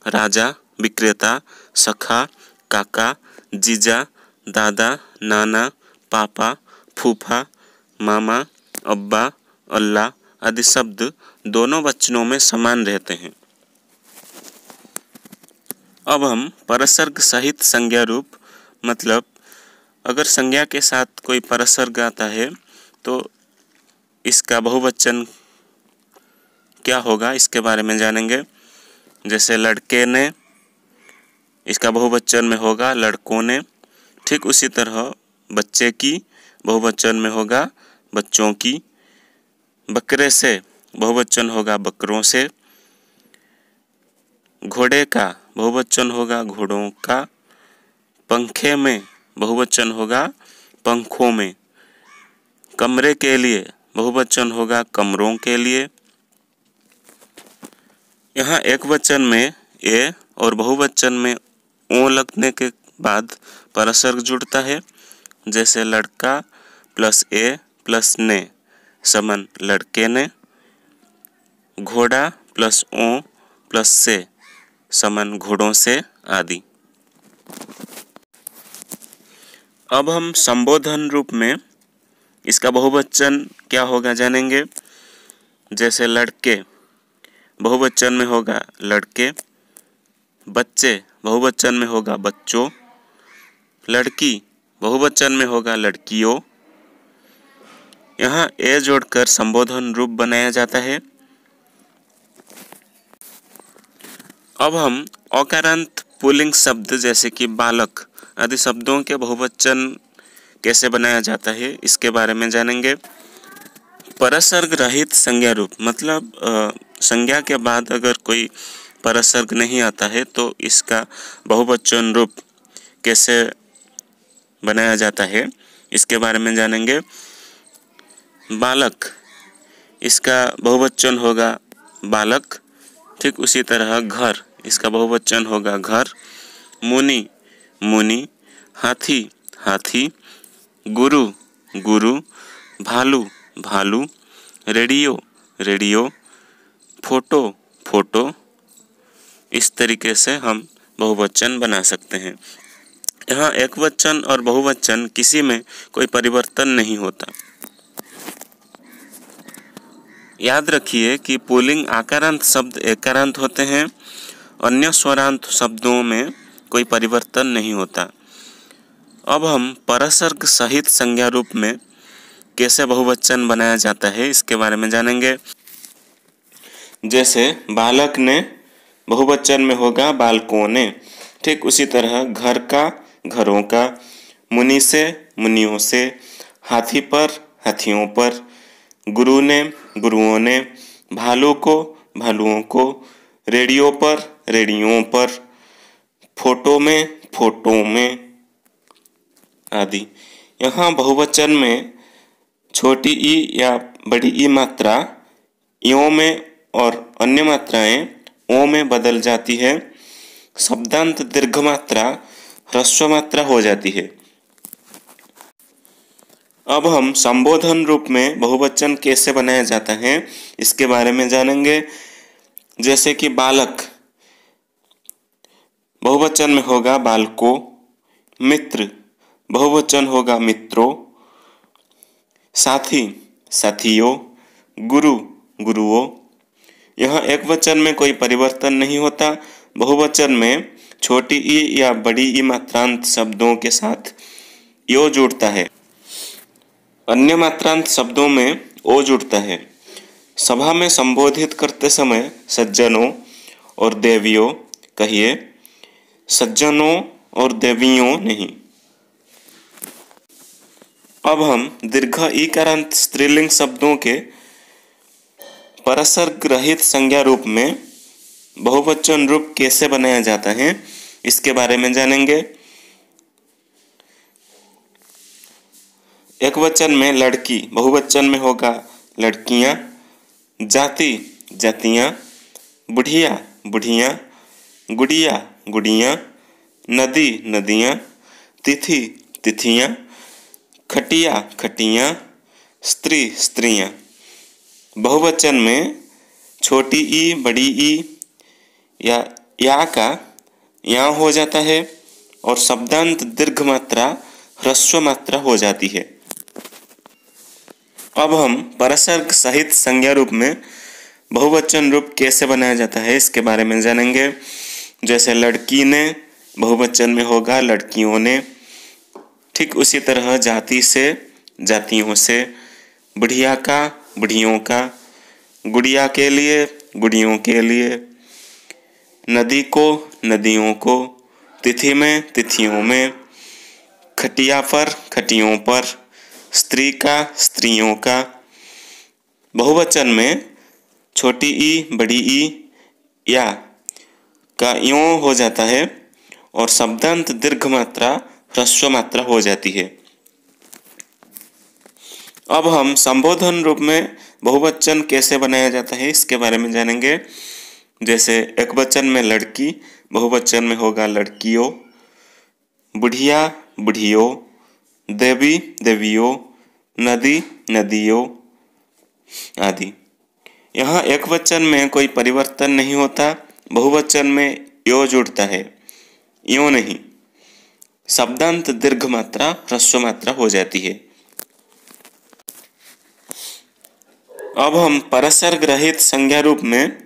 राजा, विक्रेता, सखा, काका, जीजा, दादा, नाना, पापा, फूफा, मामा, अब्बा, अल्लाह आदि शब्द दोनों वचनों में समान रहते हैं। अब हम परसर्ग सहित संज्ञा रूप, मतलब अगर संज्ञा के साथ कोई परसर्ग आता है तो इसका बहुवचन क्या होगा इसके बारे में जानेंगे। जैसे लड़के ने, इसका बहुवचन में होगा लड़कों ने, ठीक उसी तरह बच्चे की बहुवचन में होगा बच्चों की, बकरे से बहुवचन होगा बकरों से, घोड़े का बहुवचन होगा घोड़ों का, पंखे में बहुवचन होगा पंखों में, कमरे के लिए बहुवचन होगा कमरों के लिए। यहाँ एक वचन में ए और बहुवचन में ओ लगने के बाद परसर्ग जुड़ता है। जैसे लड़का प्लस ए प्लस ने समान लड़के ने, घोड़ा प्लस ओ प्लस से समान घोड़ों से आदि। अब हम संबोधन रूप में इसका बहुवचन क्या होगा जानेंगे। जैसे लड़के बहुवचन में होगा लड़के, बच्चे बहुवचन में होगा बच्चों, लड़की बहुवचन में होगा लड़कियों। यहाँ ए जोड़कर संबोधन रूप बनाया जाता है। अब हम अकारांत पुल्लिंग शब्द जैसे कि बालक आदि शब्दों के बहुवचन कैसे बनाया जाता है इसके बारे में जानेंगे। परसर्ग रहित संज्ञा रूप, मतलब संज्ञा के बाद अगर कोई परसर्ग नहीं आता है तो इसका बहुवचन रूप कैसे बनाया जाता है इसके बारे में जानेंगे। बालक, इसका बहुवचन होगा बालक, ठीक उसी तरह घर, इसका बहुवचन होगा घर, मुनि मुनि, हाथी हाथी, गुरु गुरु, भालू भालू, रेडियो रेडियो, फोटो फोटो। इस तरीके से हम बहुवचन बना सकते हैं। यहाँ एक वचन और बहुवचन किसी में कोई परिवर्तन नहीं होता। याद रखिए कि पुल्लिंग आकारांत शब्द एकारांत होते हैं, अन्य स्वरांत शब्दों में कोई परिवर्तन नहीं होता। अब हम परसर्ग सहित संज्ञा रूप में कैसे बहुवचन बनाया जाता है इसके बारे में जानेंगे। जैसे बालक ने बहुवचन में होगा बालकों ने, ठीक उसी तरह घर का घरों का, मुनि से मुनियों से, हाथी पर हाथियों पर, गुरु ने गुरुओं ने, भालू को भालुओं को, रेडियो पर रेडियों पर, फोटो में आदि। यहाँ बहुवचन में छोटी ई या बड़ी ई मात्रा यों में और अन्य मात्राएं ओ में बदल जाती है। शब्दांत दीर्घ मात्रा ह्रस्व मात्रा हो जाती है। अब हम संबोधन रूप में बहुवचन कैसे बनाया जाता है इसके बारे में जानेंगे। जैसे कि बालक, बहुवचन में होगा बालकों। मित्र, बहुवचन होगा मित्रों। साथी, साथियों। गुरु, गुरुओं। यहाँ एक वचन में कोई परिवर्तन नहीं होता। बहुवचन में छोटी ई या बड़ी ई मात्रांत शब्दों के साथ यो जुड़ता है, अन्य मात्रांत शब्दों में ओ जुड़ता है। सभा में संबोधित करते समय सज्जनों और देवियों कहिए, सज्जनों और देवियों नहीं। अब हम दीर्घ ईकारांत स्त्रीलिंग शब्दों के परसर्ग रहित संज्ञा रूप में बहुवचन रूप कैसे बनाया जाता है इसके बारे में जानेंगे। एक वचन में लड़की, बहुवचन में होगा लड़कियां। जाति, जातियां। बुढ़िया, बुढ़ियां। गुड़िया, गुड़ियां। नदी, नदियां। तिथि, तिथियां। खटिया, खटियां। स्त्री, स्त्रियां। बहुवचन में छोटी ई बड़ी ई या का यहाँ हो जाता है और शब्दांत दीर्घ मात्रा ह्रस्व मात्रा हो जाती है। अब हम परसर्ग सहित संज्ञा रूप में बहुवचन रूप कैसे बनाया जाता है इसके बारे में जानेंगे। जैसे लड़की ने, बहुवचन में होगा लड़कियों ने। ठीक उसी तरह जाति से, जातियों से। बुढ़िया का, बुढ़ियों का। गुड़िया के लिए, गुड़ियों के लिए। नदी को, नदियों को। तिथि में, तिथियों में। खटिया पर, खटियों पर। स्त्री का, स्त्रियों का। बहुवचन में छोटी ई बड़ी ई या का यों हो जाता है और शब्दांत दीर्घ मात्रा ह्रस्व मात्रा हो जाती है। अब हम संबोधन रूप में बहुवचन कैसे बनाया जाता है इसके बारे में जानेंगे। जैसे एक वचन में लड़की, बहुवचन में होगा लड़कियों। बुढ़िया, बुढ़ियों। देवी, देवियों। नदी, नदियों आदि। यहाँ एक वचन में कोई परिवर्तन नहीं होता। बहुवचन में यो जुड़ता है, यो नहीं। शब्दांत दीर्घ मात्रा ह्रस्व मात्रा हो जाती है। अब हम परसर्ग रहित संज्ञा रूप में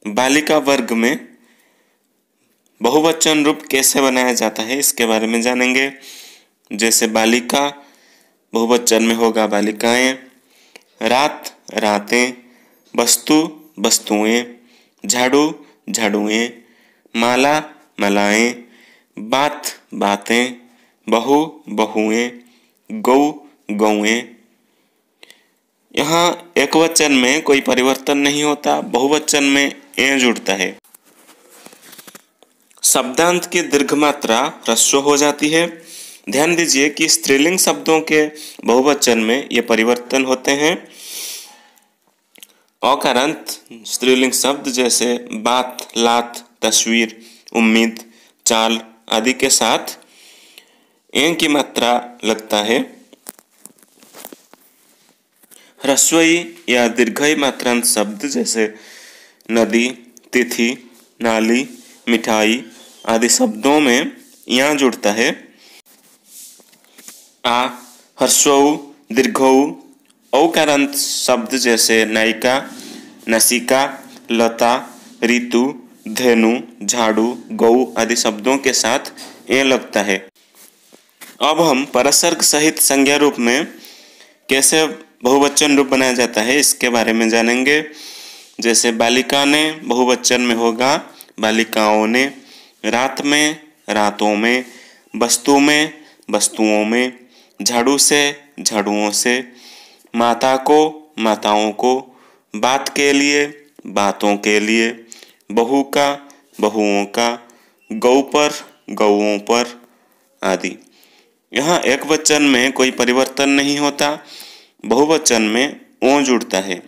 बालिका वर्ग में बहुवचन रूप कैसे बनाया जाता है इसके बारे में जानेंगे। जैसे बालिका, बहुवचन में होगा बालिकाएं। रात, रातें। वस्तु, वस्तुएं। झाड़ू, झाड़ुएं। माला, मालाएं। बात, बातें। बहू, बहुएं। गौ, गौएं। यहाँ एक वचन में कोई परिवर्तन नहीं होता। बहुवचन में ए जुड़ता है। शब्दांत की दीर्घ मात्रा ह्रस्व हो जाती है। ध्यान दीजिए कि स्त्रीलिंग शब्दों के बहुवचन में ये परिवर्तन होते हैं। अकारांत स्त्रीलिंग शब्द जैसे बात, लात, तस्वीर, उम्मीद, चाल आदि के साथ ए की मात्रा लगता है। ह्रस्वई या दीर्घई मात्रांत शब्द जैसे नदी, तिथि, नाली, मिठाई आदि शब्दों में यहाँ जुड़ता है। आ, ह्रस्वऊ, दीर्घऊ। औकारांत शब्द जैसे नायिका, नसिका, लता, ऋतु, धेनु, झाड़ू, गौ आदि शब्दों के साथ ए लगता है। अब हम परसर्ग सहित संज्ञा रूप में कैसे बहुवचन रूप बनाया जाता है इसके बारे में जानेंगे। जैसे बालिका ने, बहुवचन में होगा बालिकाओं ने। रात में, रातों में। वस्तु में, वस्तुओं में। झाड़ू से, झाड़ुओं से। माता को, माताओं को। बात के लिए, बातों के लिए। बहू का, बहुओं का। गौ पर, गौओं पर आदि। यहाँ एक वचन में कोई परिवर्तन नहीं होता। बहुवचन में ओ जुड़ता है।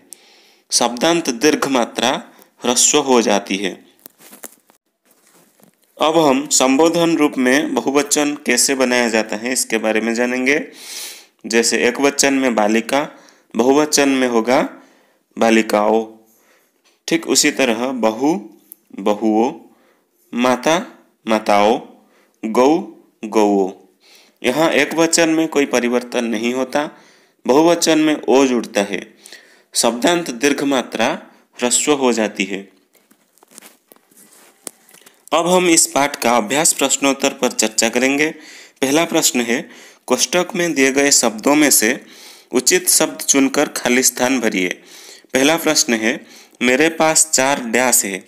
शब्दांत दीर्घ मात्रा ह्रस्व हो जाती है। अब हम संबोधन रूप में बहुवचन कैसे बनाया जाता है इसके बारे में जानेंगे। जैसे एक वचन में बालिका, बहुवचन में होगा बालिकाओं। ठीक उसी तरह बहु, बहुओं, माता, माताओं, गौ, गौओं। यहाँ एक वचन में कोई परिवर्तन नहीं होता, बहुवचन में ओ जुड़ता है, शब्दांत दीर्घ मात्रा ह्रस्व हो जाती है। अब हम इस पाठ का अभ्यास प्रश्नोत्तर पर चर्चा करेंगे। पहला प्रश्न है, कोष्टक में दिए गए शब्दों में से उचित शब्द चुनकर खाली स्थान भरिए। पहला प्रश्न है, मेरे पास 4 डैश है।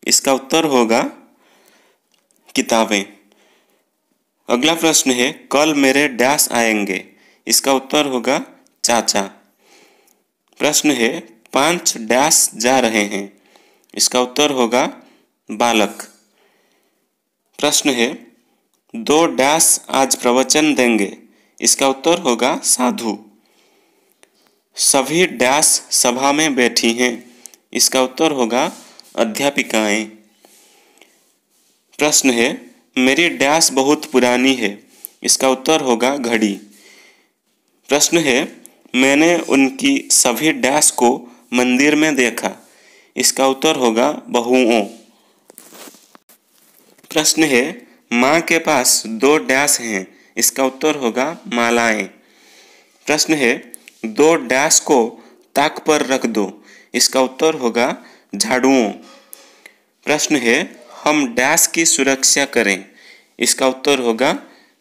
इसका उत्तर होगा किताबें। अगला प्रश्न है, कल मेरे डैश आएंगे। इसका उत्तर होगा चाचा। प्रश्न है, 5 डैश जा रहे हैं। इसका उत्तर होगा बालक। प्रश्न है, 2 डैश आज प्रवचन देंगे। इसका उत्तर होगा साधु। सभी डैश सभा में बैठी हैं। इसका उत्तर होगा अध्यापिकाएं। प्रश्न है, मेरी डैश बहुत पुरानी है। इसका उत्तर होगा घड़ी। प्रश्न है, मैंने उनकी सभी डैश को मंदिर में देखा। इसका उत्तर होगा बहुओं। प्रश्न है, माँ के पास 2 डैश हैं। इसका उत्तर होगा मालाएं। प्रश्न है, 2 डैश को ताक पर रख दो। इसका उत्तर होगा झाड़ुओं। प्रश्न है, हम डैश की सुरक्षा करें। इसका उत्तर होगा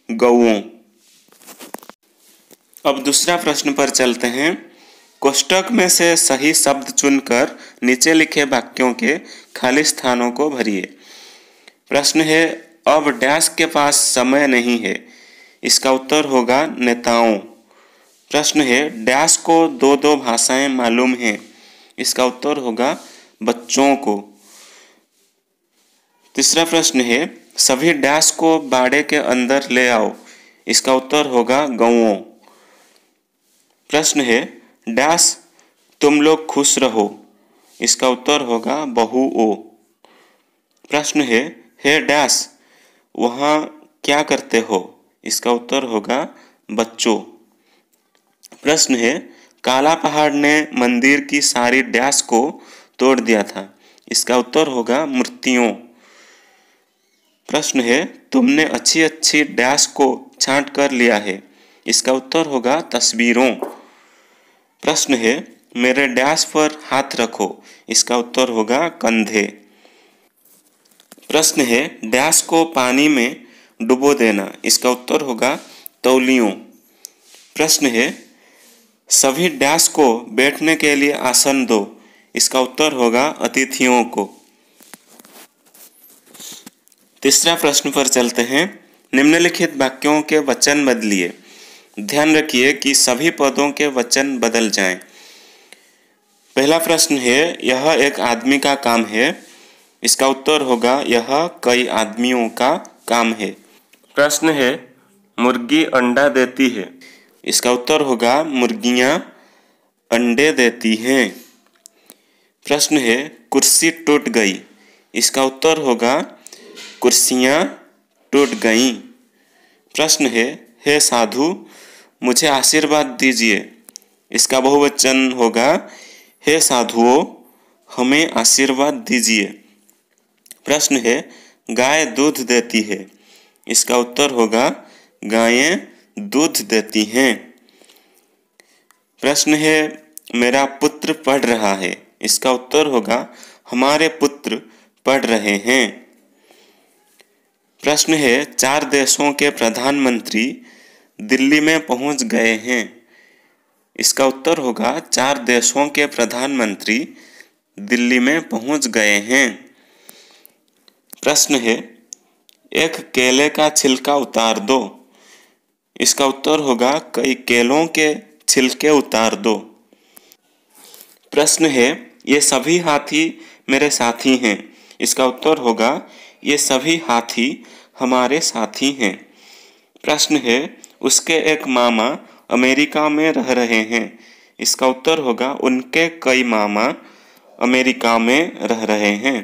गौओं। अब दूसरा प्रश्न पर चलते हैं। कोष्टक में से सही शब्द चुनकर नीचे लिखे वाक्यों के खाली स्थानों को भरिए। प्रश्न है, अब डैश के पास समय नहीं है। इसका उत्तर होगा नेताओं। प्रश्न है, डैश को 2 भाषाएं मालूम हैं। इसका उत्तर होगा बच्चों को। तीसरा प्रश्न है, सभी डैश को बाड़े के अंदर ले आओ। इसका उत्तर होगा गौओं। प्रश्न है, डैश तुम लोग खुश रहो। इसका उत्तर होगा बहुओं। प्रश्न है, हे डैश वहाँ क्या करते हो। इसका उत्तर होगा बच्चों। प्रश्न है, काला पहाड़ ने मंदिर की सारी डैश को तोड़ दिया था। इसका उत्तर होगा मूर्तियों। प्रश्न है, तुमने अच्छी अच्छी डैश को छांट कर लिया है। इसका उत्तर होगा तस्वीरों। प्रश्न है, मेरे डैश पर हाथ रखो। इसका उत्तर होगा कंधे। प्रश्न है, डैश को पानी में डुबो देना। इसका उत्तर होगा तौलियों। प्रश्न है, सभी डैश को बैठने के लिए आसन दो। इसका उत्तर होगा अतिथियों को। तीसरा प्रश्न पर चलते हैं। निम्नलिखित वाक्यों के वचन बदलिए। ध्यान रखिए कि सभी पदों के वचन बदल जाएं। पहला प्रश्न है, यह एक आदमी का काम है। इसका उत्तर होगा यह कई आदमियों का काम है। प्रश्न है, मुर्गी अंडा देती है। इसका उत्तर होगा मुर्गियां अंडे देती हैं। प्रश्न है, कुर्सी टूट गई। इसका उत्तर होगा कुर्सियां टूट गईं। प्रश्न है, हे साधु मुझे आशीर्वाद दीजिए। इसका बहुवचन होगा हे साधुओं हमें आशीर्वाद दीजिए। प्रश्न है, गाय दूध देती है। इसका उत्तर होगा गायें दूध देती हैं। प्रश्न है, मेरा पुत्र पढ़ रहा है। इसका उत्तर होगा हमारे पुत्र पढ़ रहे हैं। प्रश्न है, 4 देशों के प्रधानमंत्री दिल्ली में पहुंच गए हैं। इसका उत्तर होगा 4 देशों के प्रधानमंत्री दिल्ली में पहुंच गए हैं। प्रश्न है, एक केले का छिलका उतार दो। इसका उत्तर होगा कई केलों के छिलके उतार दो। प्रश्न है, ये सभी हाथी मेरे साथी हैं। इसका उत्तर होगा ये सभी हाथी हमारे साथी हैं। प्रश्न है, उसके एक मामा अमेरिका में रह रहे हैं। इसका उत्तर होगा उनके कई मामा अमेरिका में रह रहे हैं।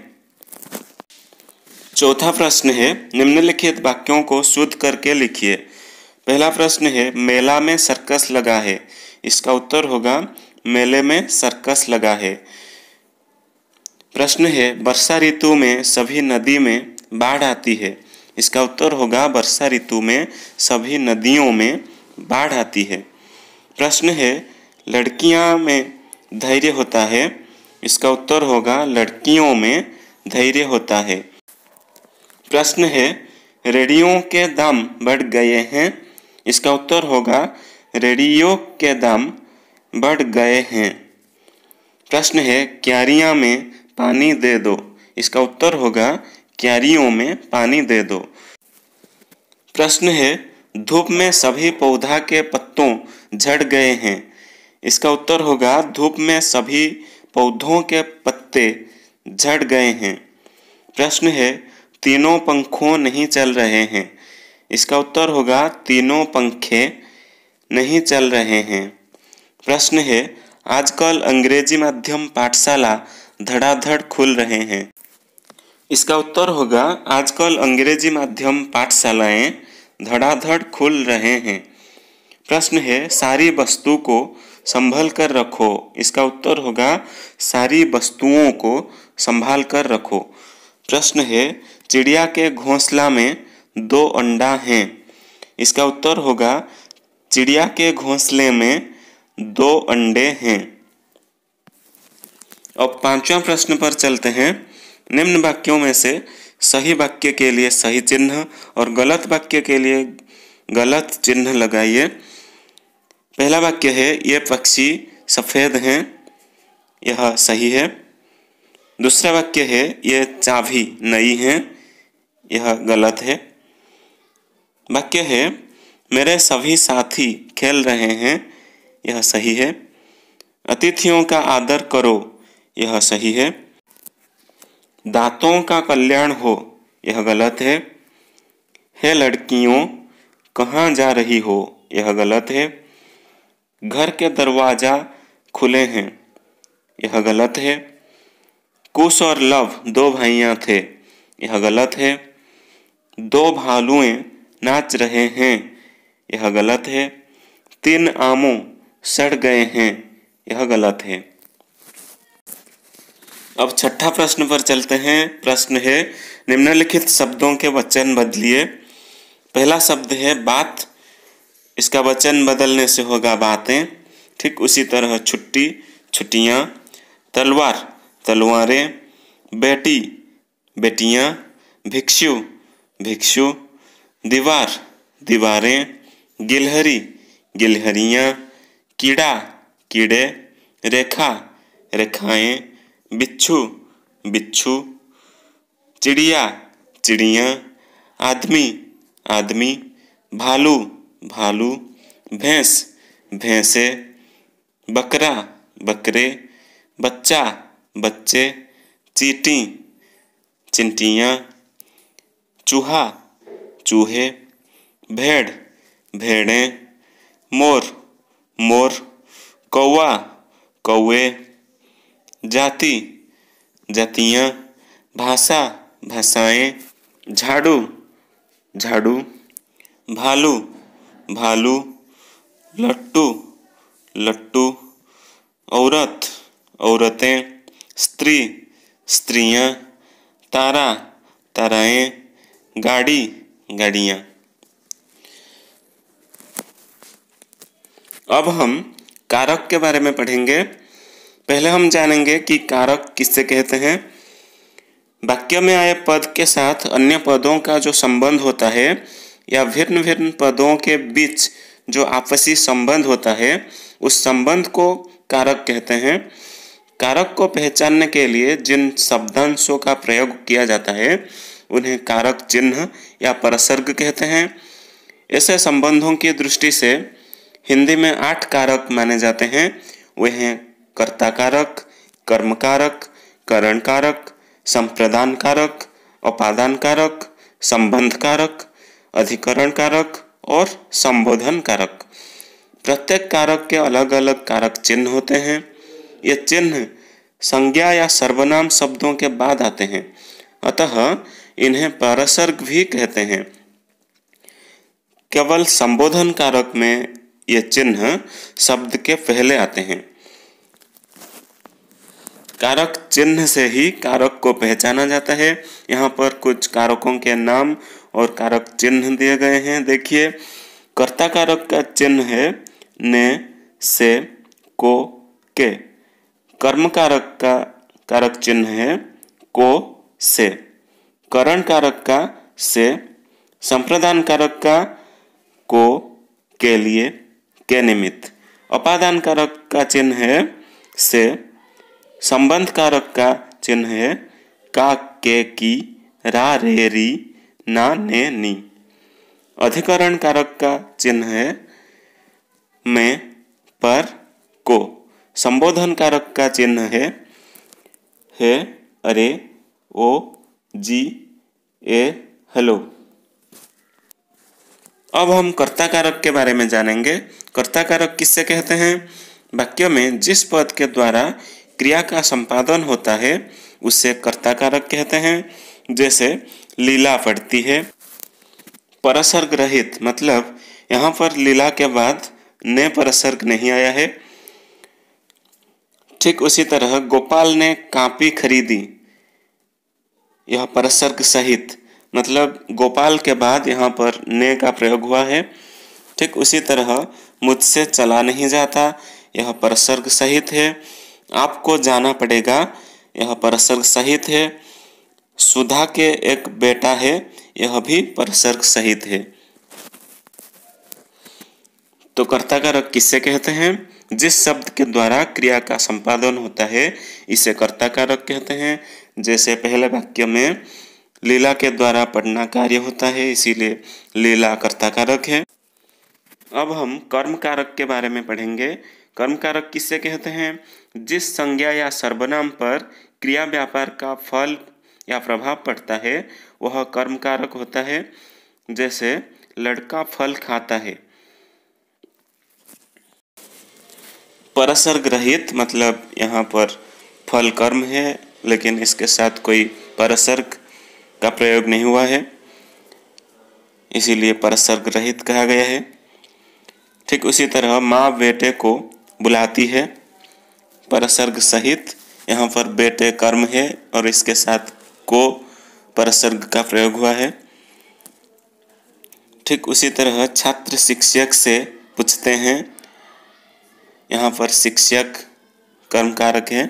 चौथा प्रश्न है, निम्नलिखित वाक्यों को शुद्ध करके लिखिए। पहला प्रश्न है, मेला में सर्कस लगा है। इसका उत्तर होगा मेले में सर्कस लगा है। प्रश्न है, वर्षा ऋतु में सभी नदी में बाढ़ आती है। इसका उत्तर होगा वर्षा ऋतु में सभी नदियों में बाढ़ आती है। प्रश्न है, लड़कियां में धैर्य होता है। इसका उत्तर होगा लड़कियों में धैर्य होता है। प्रश्न है, रेडियो के दाम बढ़ गए हैं। इसका उत्तर होगा रेडियो के दाम बढ़ गए हैं। प्रश्न है, क्यारियां में पानी दे दो। इसका उत्तर होगा क्यारियों में पानी दे दो। प्रश्न है, धूप में सभी पौधा के पत्तों झड़ गए हैं। इसका उत्तर होगा धूप में सभी पौधों के पत्ते झड़ गए हैं। प्रश्न है, तीनों पंखों नहीं चल रहे हैं। इसका उत्तर होगा तीनों पंखे नहीं चल रहे हैं। प्रश्न है, आजकल अंग्रेजी माध्यम पाठशाला धड़ाधड़ खुल रहे हैं। इसका उत्तर होगा आजकल अंग्रेजी माध्यम पाठशालाएं धड़ाधड़ खुल रहे हैं। प्रश्न है, सारी वस्तु को संभल कर रखो। इसका उत्तर होगा सारी वस्तुओं को संभाल कर रखो। प्रश्न है, चिड़िया के घोंसला में 2 अंडा हैं। इसका उत्तर होगा चिड़िया के घोंसले में 2 अंडे हैं। अब 5वां प्रश्न पर चलते हैं। निम्न वाक्यों में से सही वाक्य के लिए सही चिन्ह और गलत वाक्य के लिए गलत चिन्ह लगाइए। पहला वाक्य है, ये पक्षी सफ़ेद हैं। यह सही है। दूसरा वाक्य है, ये चाबी नई है। यह गलत है। वाक्य है, मेरे सभी साथी खेल रहे हैं। यह सही है। अतिथियों का आदर करो। यह सही है। दांतों का कल्याण हो। यह गलत है लड़कियों कहाँ जा रही हो। यह गलत है। घर के दरवाजा खुले हैं। यह गलत है। कुश और लव 2 भाइयां थे। यह गलत है। 2 भालुएं नाच रहे हैं। यह गलत है। 3 आमों सड़ गए हैं। यह गलत है। अब 6ठा प्रश्न पर चलते हैं। प्रश्न है, निम्नलिखित शब्दों के वचन बदलिए। पहला शब्द है बात। इसका वचन बदलने से होगा बातें। ठीक उसी तरह छुट्टी, छुट्टियाँ। तलवार, तलवारें। बेटी, बेटियाँ। भिक्षु, भिक्षु। दीवार, दीवारें। गिलहरी, गिलहरियाँ। कीड़ा, कीड़े। रेखा, रेखाएं। बिच्छू, बिच्छू। चिड़िया, चिड़ियाँ। आदमी, आदमी। भालू, भालू। भैंस, भैंसे। बकरा, बकरे। बच्चा, बच्चे। चींटी, चिंटियाँ। चूहा, चूहे। भेड़, भेड़ें। मोर, मोर। कौवा, कौवे। जाति, जातियाँ। भाषा, भाषाएं। झाड़ू, झाड़ू। भालू, भालू। लट्टू, लट्टू। औरत, औरतें। स्त्री, स्त्रियाँ। तारा, ताराएं। गाड़ी, गाड़ियाँ। अब हम कारक के बारे में पढ़ेंगे। पहले हम जानेंगे कि कारक किससे कहते हैं। वाक्य में आए पद के साथ अन्य पदों का जो संबंध होता है या भिन्न भिन्न पदों के बीच जो आपसी संबंध होता है, उस संबंध को कारक कहते हैं। कारक को पहचानने के लिए जिन शब्दांशों का प्रयोग किया जाता है उन्हें कारक चिन्ह या परसर्ग कहते हैं। ऐसे संबंधों की दृष्टि से हिंदी में 8 कारक माने जाते हैं। वे हैं कर्ता कारक, कर्म कारक, करण कारक, संप्रदान कारक, उपादान कारक, संबंध कारक, अधिकरण कारक और संबोधन कारक। प्रत्येक कारक के अलग अलग कारक चिन्ह होते हैं। ये चिन्ह संज्ञा या सर्वनाम शब्दों के बाद आते हैं, अतः इन्हें परसर्ग भी कहते हैं। केवल संबोधन कारक में ये चिन्ह शब्द के पहले आते हैं। कारक चिन्ह से ही कारक को पहचाना जाता है। यहाँ पर कुछ कारकों के नाम और कारक चिन्ह दिए गए हैं। देखिए, कर्ता कारक का चिन्ह है ने, से, को, के। कर्म कारक का कारक चिन्ह है को, से। करण कारक का से। संप्रदान कारक का को, के लिए, के निमित्त। अपादान कारक का चिन्ह है से। संबंध कारक का चिन्ह है का, के, की, रा, रे, री, ना, ने, नी। अधिकरण कारक का चिन्ह है में, पर, को। संबोधन कारक का चिन्ह है अरे, ओ, जी, ए, हेलो। अब हम कर्ता कारक के बारे में जानेंगे। कर्ता कारक किससे कहते हैं? वाक्य में जिस पद के द्वारा क्रिया का संपादन होता है उसे कर्ता कारक कहते हैं। जैसे लीला पढ़ती है। परसर्ग रहित, मतलब यहाँ पर लीला के बाद ने परसर्ग नहीं आया है। ठीक उसी तरह गोपाल ने कापी खरीदी, यह परसर्ग सहित, मतलब गोपाल के बाद यहाँ पर ने का प्रयोग हुआ है। ठीक उसी तरह मुझसे चला नहीं जाता, यह परसर्ग सहित है। आपको जाना पड़ेगा, यह परसर्ग सहित है। सुधा के एक बेटा है, यह भी परसर्ग सहित है। तो कर्ता कारक किससे कहते हैं? जिस शब्द के द्वारा क्रिया का संपादन होता है इसे कर्ता कारक कहते हैं। जैसे पहले वाक्य में लीला के द्वारा पढ़ना कार्य होता है, इसीलिए लीला कर्ता कारक है। अब हम कर्म कारक के बारे में पढ़ेंगे। कर्म कारक किससे कहते हैं? जिस संज्ञा या सर्वनाम पर क्रिया व्यापार का फल या प्रभाव पड़ता है वह कर्म कारक होता है। जैसे लड़का फल खाता है। परसर्ग रहित, मतलब यहाँ पर फल कर्म है लेकिन इसके साथ कोई परसर्ग का प्रयोग नहीं हुआ है, इसीलिए परसर्ग रहित कहा गया है। ठीक उसी तरह माँ बेटे को बुलाती है, परसर्ग सहित। यहाँ पर बेटे कर्म है और इसके साथ को परसर्ग का प्रयोग हुआ है। ठीक उसी तरह छात्र शिक्षक से पूछते हैं, यहाँ पर शिक्षक कर्म कारक है,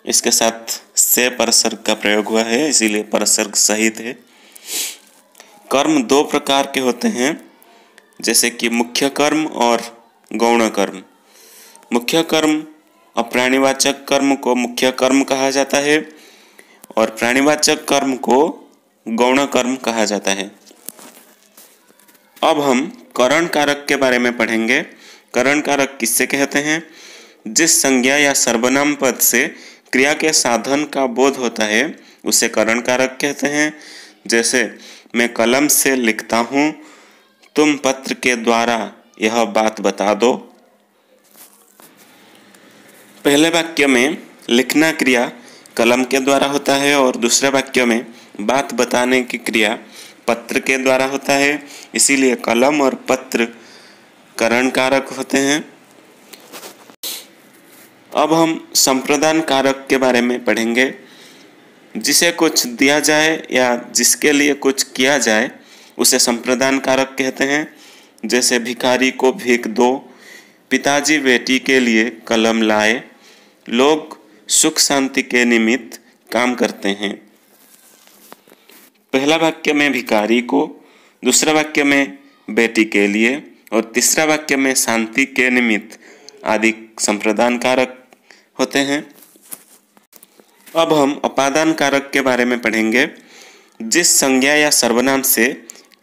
इसके साथ से परसर्ग का प्रयोग हुआ है, इसीलिए परसर्ग सहित है। कर्म दो प्रकार के होते हैं, जैसे कि मुख्य कर्म और गौण कर्म। मुख्य कर्म और प्राणीवाचक कर्म को मुख्य कर्म कहा जाता है और प्राणीवाचक कर्म को गौण कर्म कहा जाता है। अब हम करण कारक के बारे में पढ़ेंगे। करण कारक किससे कहते हैं? जिस संज्ञा या सर्वनाम पद से क्रिया के साधन का बोध होता है उसे करण कारक कहते हैं। जैसे मैं कलम से लिखता हूँ, तुम पत्र के द्वारा यह बात बता दो। पहले वाक्य में लिखना क्रिया कलम के द्वारा होता है और दूसरे वाक्य में बात बताने की क्रिया पत्र के द्वारा होता है, इसीलिए कलम और पत्र करण कारक होते हैं। अब हम संप्रदान कारक के बारे में पढ़ेंगे। जिसे कुछ दिया जाए या जिसके लिए कुछ किया जाए उसे संप्रदान कारक कहते हैं। जैसे भिखारी को भीख दो, पिताजी बेटी के लिए कलम लाए, लोग सुख शांति के निमित्त काम करते हैं। पहला वाक्य में भिखारी को, दूसरा वाक्य में बेटी के लिए और तीसरा वाक्य में शांति के निमित्त आदि संप्रदान कारक होते हैं। अब हम अपादान कारक के बारे में पढ़ेंगे। जिस संज्ञा या सर्वनाम से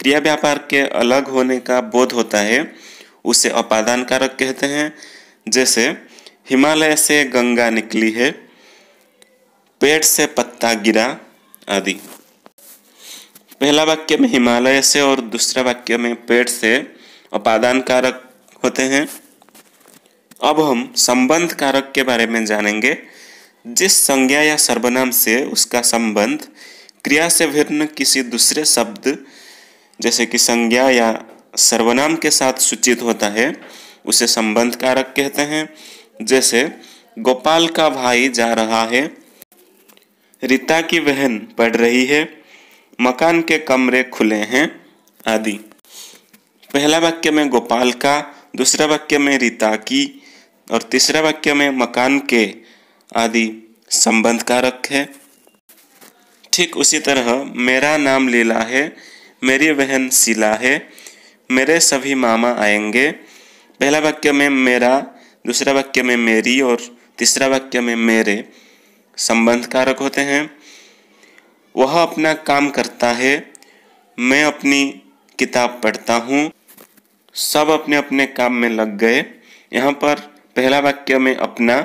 क्रिया व्यापार के अलग होने का बोध होता है उसे अपादान कारक कहते हैं। जैसे हिमालय से गंगा निकली है, पेड़ से पत्ता गिरा आदि। पहला वाक्य में हिमालय से और दूसरा वाक्य में पेड़ से अपादान कारक होते हैं। अब हम संबंध कारक के बारे में जानेंगे। जिस संज्ञा या सर्वनाम से उसका संबंध क्रिया से भिन्न किसी दूसरे शब्द जैसे कि संज्ञा या सर्वनाम के साथ सूचित होता है उसे संबंध कारक कहते हैं। जैसे गोपाल का भाई जा रहा है, रीता की बहन पढ़ रही है, मकान के कमरे खुले हैं आदि। पहला वाक्य में गोपाल का, दूसरा वाक्य में रीता की और तीसरा वाक्य में मकान के आदि संबंध कारक है। ठीक उसी तरह मेरा नाम लीला है, मेरी बहन शीला है, मेरे सभी मामा आएंगे। पहला वाक्य में मेरा, दूसरा वाक्य में मेरी और तीसरा वाक्य में मेरे संबंध कारक होते हैं। वह अपना काम करता है, मैं अपनी किताब पढ़ता हूँ, सब अपने अपने काम में लग गए। यहाँ पर पहला वाक्य में अपना,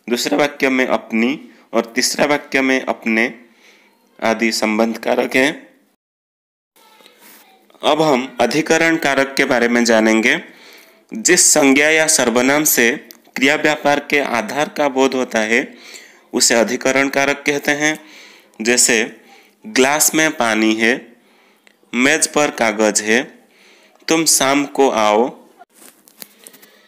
दूसरा वाक्य में अपनी और तीसरा वाक्य में अपने आदि संबंध कारक हैं। अब हम अधिकरण कारक के बारे में जानेंगे। जिस संज्ञा या सर्वनाम से क्रिया व्यापार के आधार का बोध होता है उसे अधिकरण कारक कहते हैं। जैसे ग्लास में पानी है, मेज पर कागज है, तुम शाम को आओ।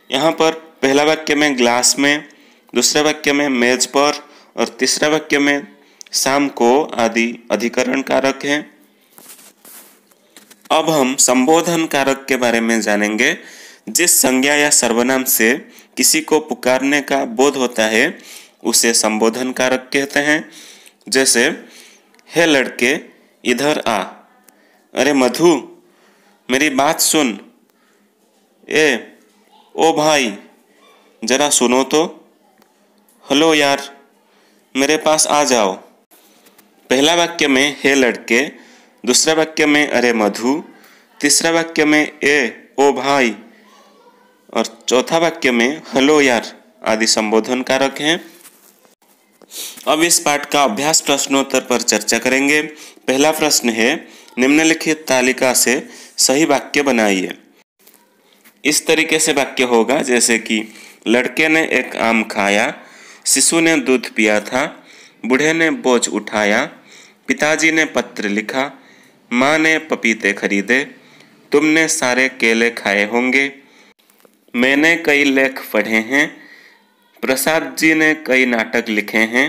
यहाँ पर पहला वाक्य में ग्लास में, दूसरा वाक्य में मेज पर और तीसरा वाक्य में शाम को आदि अधिकरण कारक हैं। अब हम संबोधन कारक के बारे में जानेंगे। जिस संज्ञा या सर्वनाम से किसी को पुकारने का बोध होता है उसे संबोधन कारक कहते हैं। जैसे हे लड़के इधर आ, अरे मधु मेरी बात सुन, ओ भाई जरा सुनो तो, हेलो यार मेरे पास आ जाओ। पहला वाक्य में हे लड़के, दूसरा वाक्य में अरे मधु, तीसरा वाक्य में ओ भाई और चौथा वाक्य में हेलो यार आदि संबोधन कारक हैं। अब इस पाठ का अभ्यास प्रश्नोत्तर पर चर्चा करेंगे। पहला प्रश्न है, निम्नलिखित तालिका से सही वाक्य बनाइए। इस तरीके से वाक्य होगा जैसे कि लड़के ने एक आम खाया, शिशु ने दूध पिया था, बूढ़े ने बोझ उठाया, पिताजी ने पत्र लिखा, माँ ने पपीते खरीदे, तुमने सारे केले खाए होंगे, मैंने कई लेख पढ़े हैं, प्रसाद जी ने कई नाटक लिखे हैं,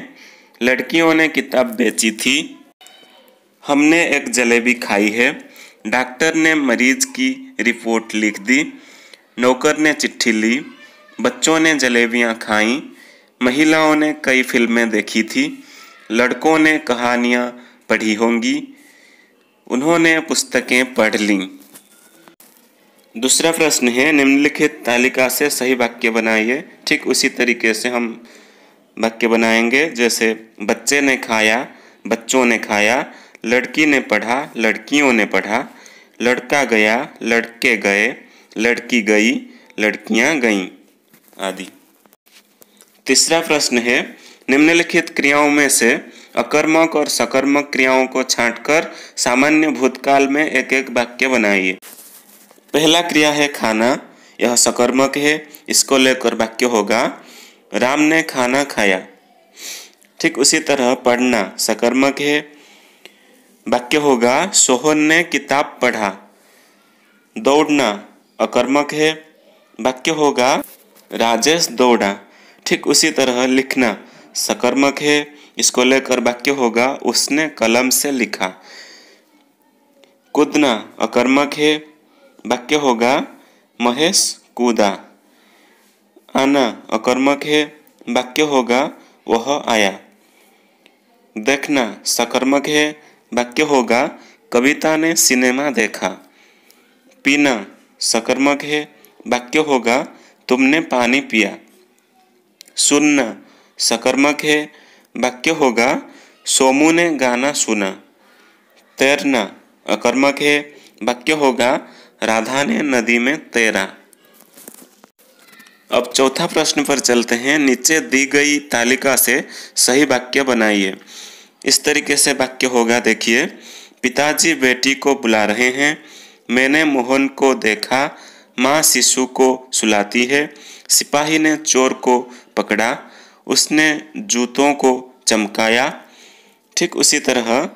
लड़कियों ने किताब बेची थी, हमने एक जलेबी खाई है, डॉक्टर ने मरीज की रिपोर्ट लिख दी, नौकर ने चिट्ठी ली, बच्चों ने जलेबियां खाईं, महिलाओं ने कई फिल्में देखी थी, लड़कों ने कहानियां पढ़ी होंगी, उन्होंने पुस्तकें पढ़ लीं। दूसरा प्रश्न है, निम्नलिखित तालिका से सही वाक्य बनाइए। ठीक उसी तरीके से हम वाक्य बनाएंगे जैसे बच्चे ने खाया, बच्चों ने खाया, लड़की ने पढ़ा, लड़कियों ने पढ़ा, लड़का गया, लड़के गए, लड़की गई, लड़कियां गईं आदि। तीसरा प्रश्न है, निम्नलिखित क्रियाओं में से अकर्मक और सकर्मक क्रियाओं को छांटकर सामान्य भूतकाल में एक एक वाक्य बनाइए। पहला क्रिया है खाना, यह सकर्मक है, इसको लेकर वाक्य होगा राम ने खाना खाया। ठीक उसी तरह पढ़ना सकर्मक है, वाक्य होगा सोहन ने किताब पढ़ा। दौड़ना अकर्मक है, वाक्य होगा राजेश दौड़ा। ठीक उसी तरह लिखना सकर्मक है, इसको लेकर वाक्य होगा उसने कलम से लिखा। कूदना अकर्मक है, वाक्य होगा महेश कूदा। आना अकर्मक है, वाक्य होगा वह आया। देखना सकर्मक है, वाक्य होगा कविता ने सिनेमा देखा। पीना सकर्मक है, वाक्य होगा तुमने पानी पिया। सुनना सकर्मक है, वाक्य होगा सोमू ने गाना सुना। तैरना अकर्मक है, वाक्य होगा राधा ने नदी में तैरा। अब चौथा प्रश्न पर चलते हैं। नीचे दी गई तालिका से सही वाक्य बनाइए। इस तरीके से वाक्य होगा, देखिए, पिताजी बेटी को बुला रहे हैं, मैंने मोहन को देखा, माँ शिशु को सुलाती है, सिपाही ने चोर को पकड़ा, उसने जूतों को चमकाया। ठीक उसी तरह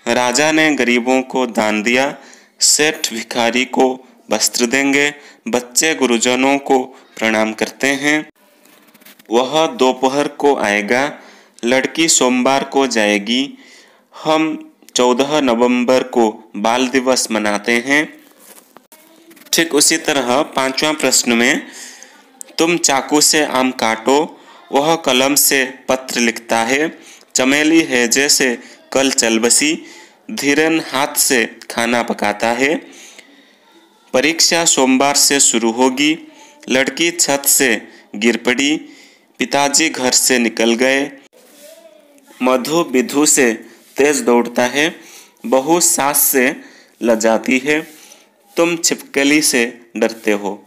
राजा ने गरीबों को दान दिया, सेठ भिखारी को वस्त्र देंगे, बच्चे गुरुजनों को प्रणाम करते हैं। वह दोपहर को आएगा, लड़की सोमवार को जाएगी। हम 14 नवंबर को बाल दिवस मनाते हैं। ठीक उसी तरह 5वां प्रश्न में तुम चाकू से आम काटो, वह कलम से पत्र लिखता है। चमेली है जैसे कल चल बसी, धीरन हाथ से खाना पकाता है। परीक्षा सोमवार से शुरू होगी, लड़की छत से गिर पड़ी, पिताजी घर से निकल गए। मधु विधु से तेज दौड़ता है, बहू सास से लजाती है, तुम छिपकली से डरते हो।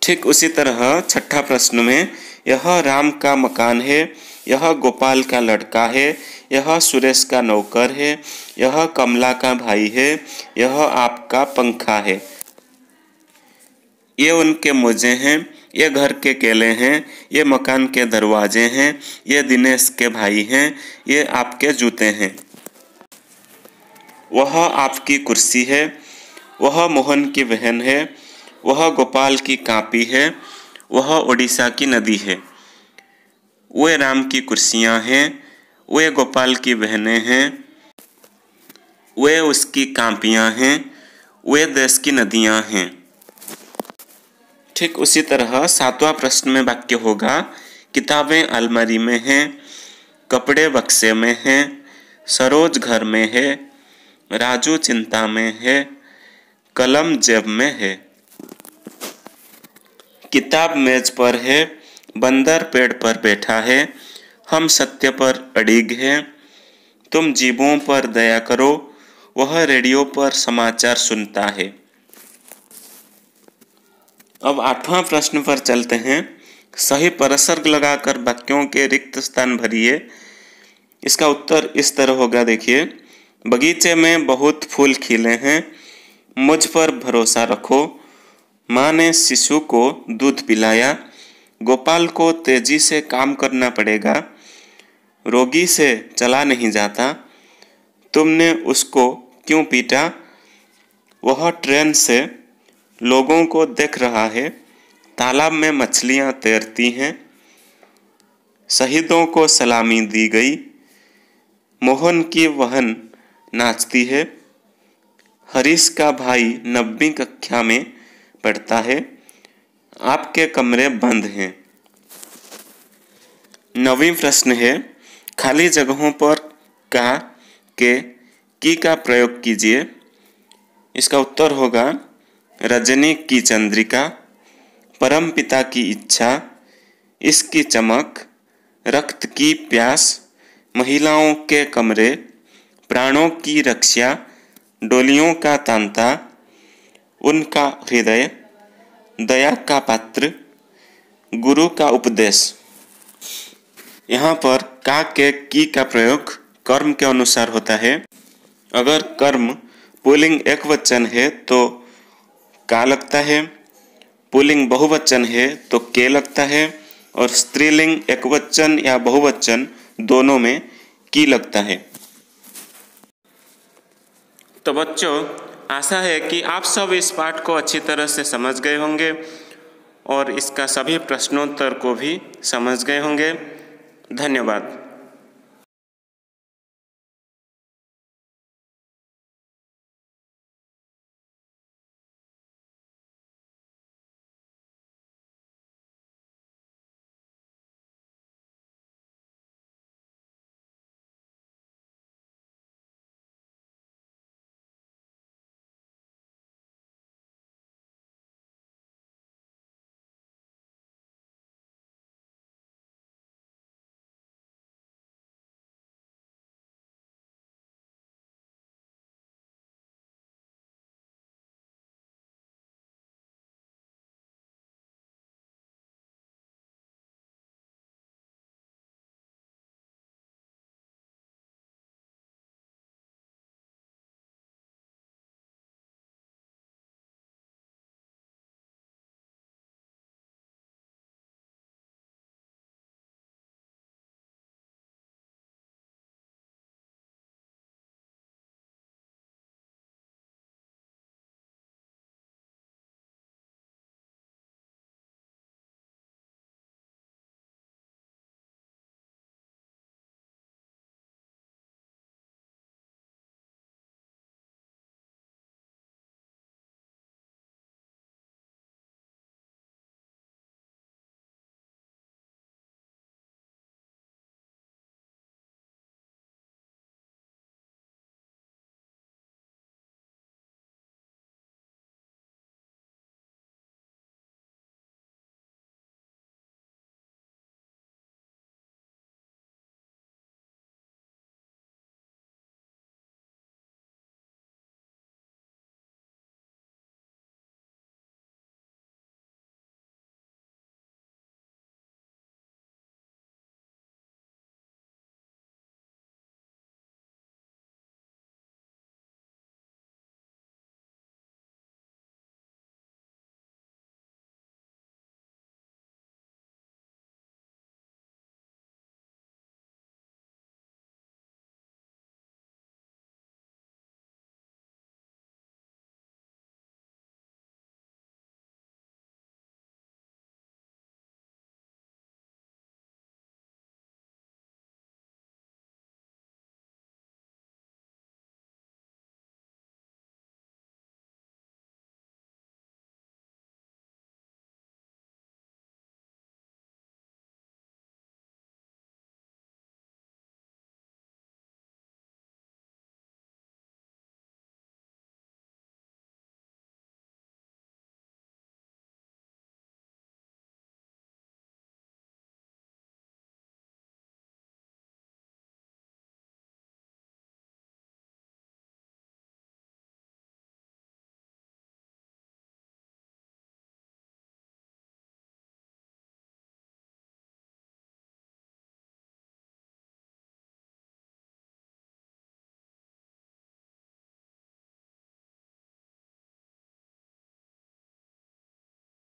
ठीक उसी तरह 6ठा प्रश्न में यह राम का मकान है, यह गोपाल का लड़का है, यह सुरेश का नौकर है, यह कमला का भाई है, यह आपका पंखा है। ये उनके मोजे हैं, ये घर के केले हैं, ये मकान के दरवाजे हैं, ये दिनेश के भाई हैं, ये आपके जूते हैं। वह आपकी कुर्सी है, वह मोहन की बहन है, वह गोपाल की कापी है, वह उड़ीसा की नदी है। वे राम की कुर्सियाँ हैं, वे गोपाल की बहनें हैं, वे उसकी कापियाँ हैं, वे देश की नदियाँ हैं। ठीक उसी तरह 7वां प्रश्न में वाक्य होगा, किताबें अलमारी में हैं, कपड़े बक्से में हैं, सरोज घर में है, राजू चिंता में है, कलम जेब में है। किताब मेज पर है, बंदर पेड़ पर बैठा है, हम सत्य पर अड़िग हैं, तुम जीवों पर दया करो, वह रेडियो पर समाचार सुनता है। अब 8वां प्रश्न पर चलते हैं। सही परसर्ग लगाकर वाक्यों के रिक्त स्थान भरिए। इसका उत्तर इस तरह होगा, देखिए, बगीचे में बहुत फूल खिले हैं, मुझ पर भरोसा रखो, माँ ने शिशु को दूध पिलाया, गोपाल को तेजी से काम करना पड़ेगा, रोगी से चला नहीं जाता, तुमने उसको क्यों पीटा, वह ट्रेन से लोगों को देख रहा है, तालाब में मछलियाँ तैरती हैं, शहीदों को सलामी दी गई, मोहन की बहन नाचती है, हरीश का भाई 9वीं कक्षा में पढ़ता है, आपके कमरे बंद हैं। 9वां प्रश्न है, खाली जगहों पर का, के, की का प्रयोग कीजिए। इसका उत्तर होगा, रजनी की चंद्रिका, परमपिता की इच्छा, इसकी चमक, रक्त की प्यास, महिलाओं के कमरे, प्राणों की रक्षा, डोलियों का तांता, उनका हृदय, दया का पात्र, गुरु का उपदेश। यहाँ पर का के की का प्रयोग कर्म के अनुसार होता है। अगर कर्म पुल्लिंग एकवचन है तो का लगता है, पुल्लिंग बहुवचन है तो के लगता है, और स्त्रीलिंग एकवचन या बहुवचन दोनों में की लगता है। तो बच्चों, आशा है कि आप सब इस पाठ को अच्छी तरह से समझ गए होंगे और इसका सभी प्रश्नोत्तर को भी समझ गए होंगे। धन्यवाद।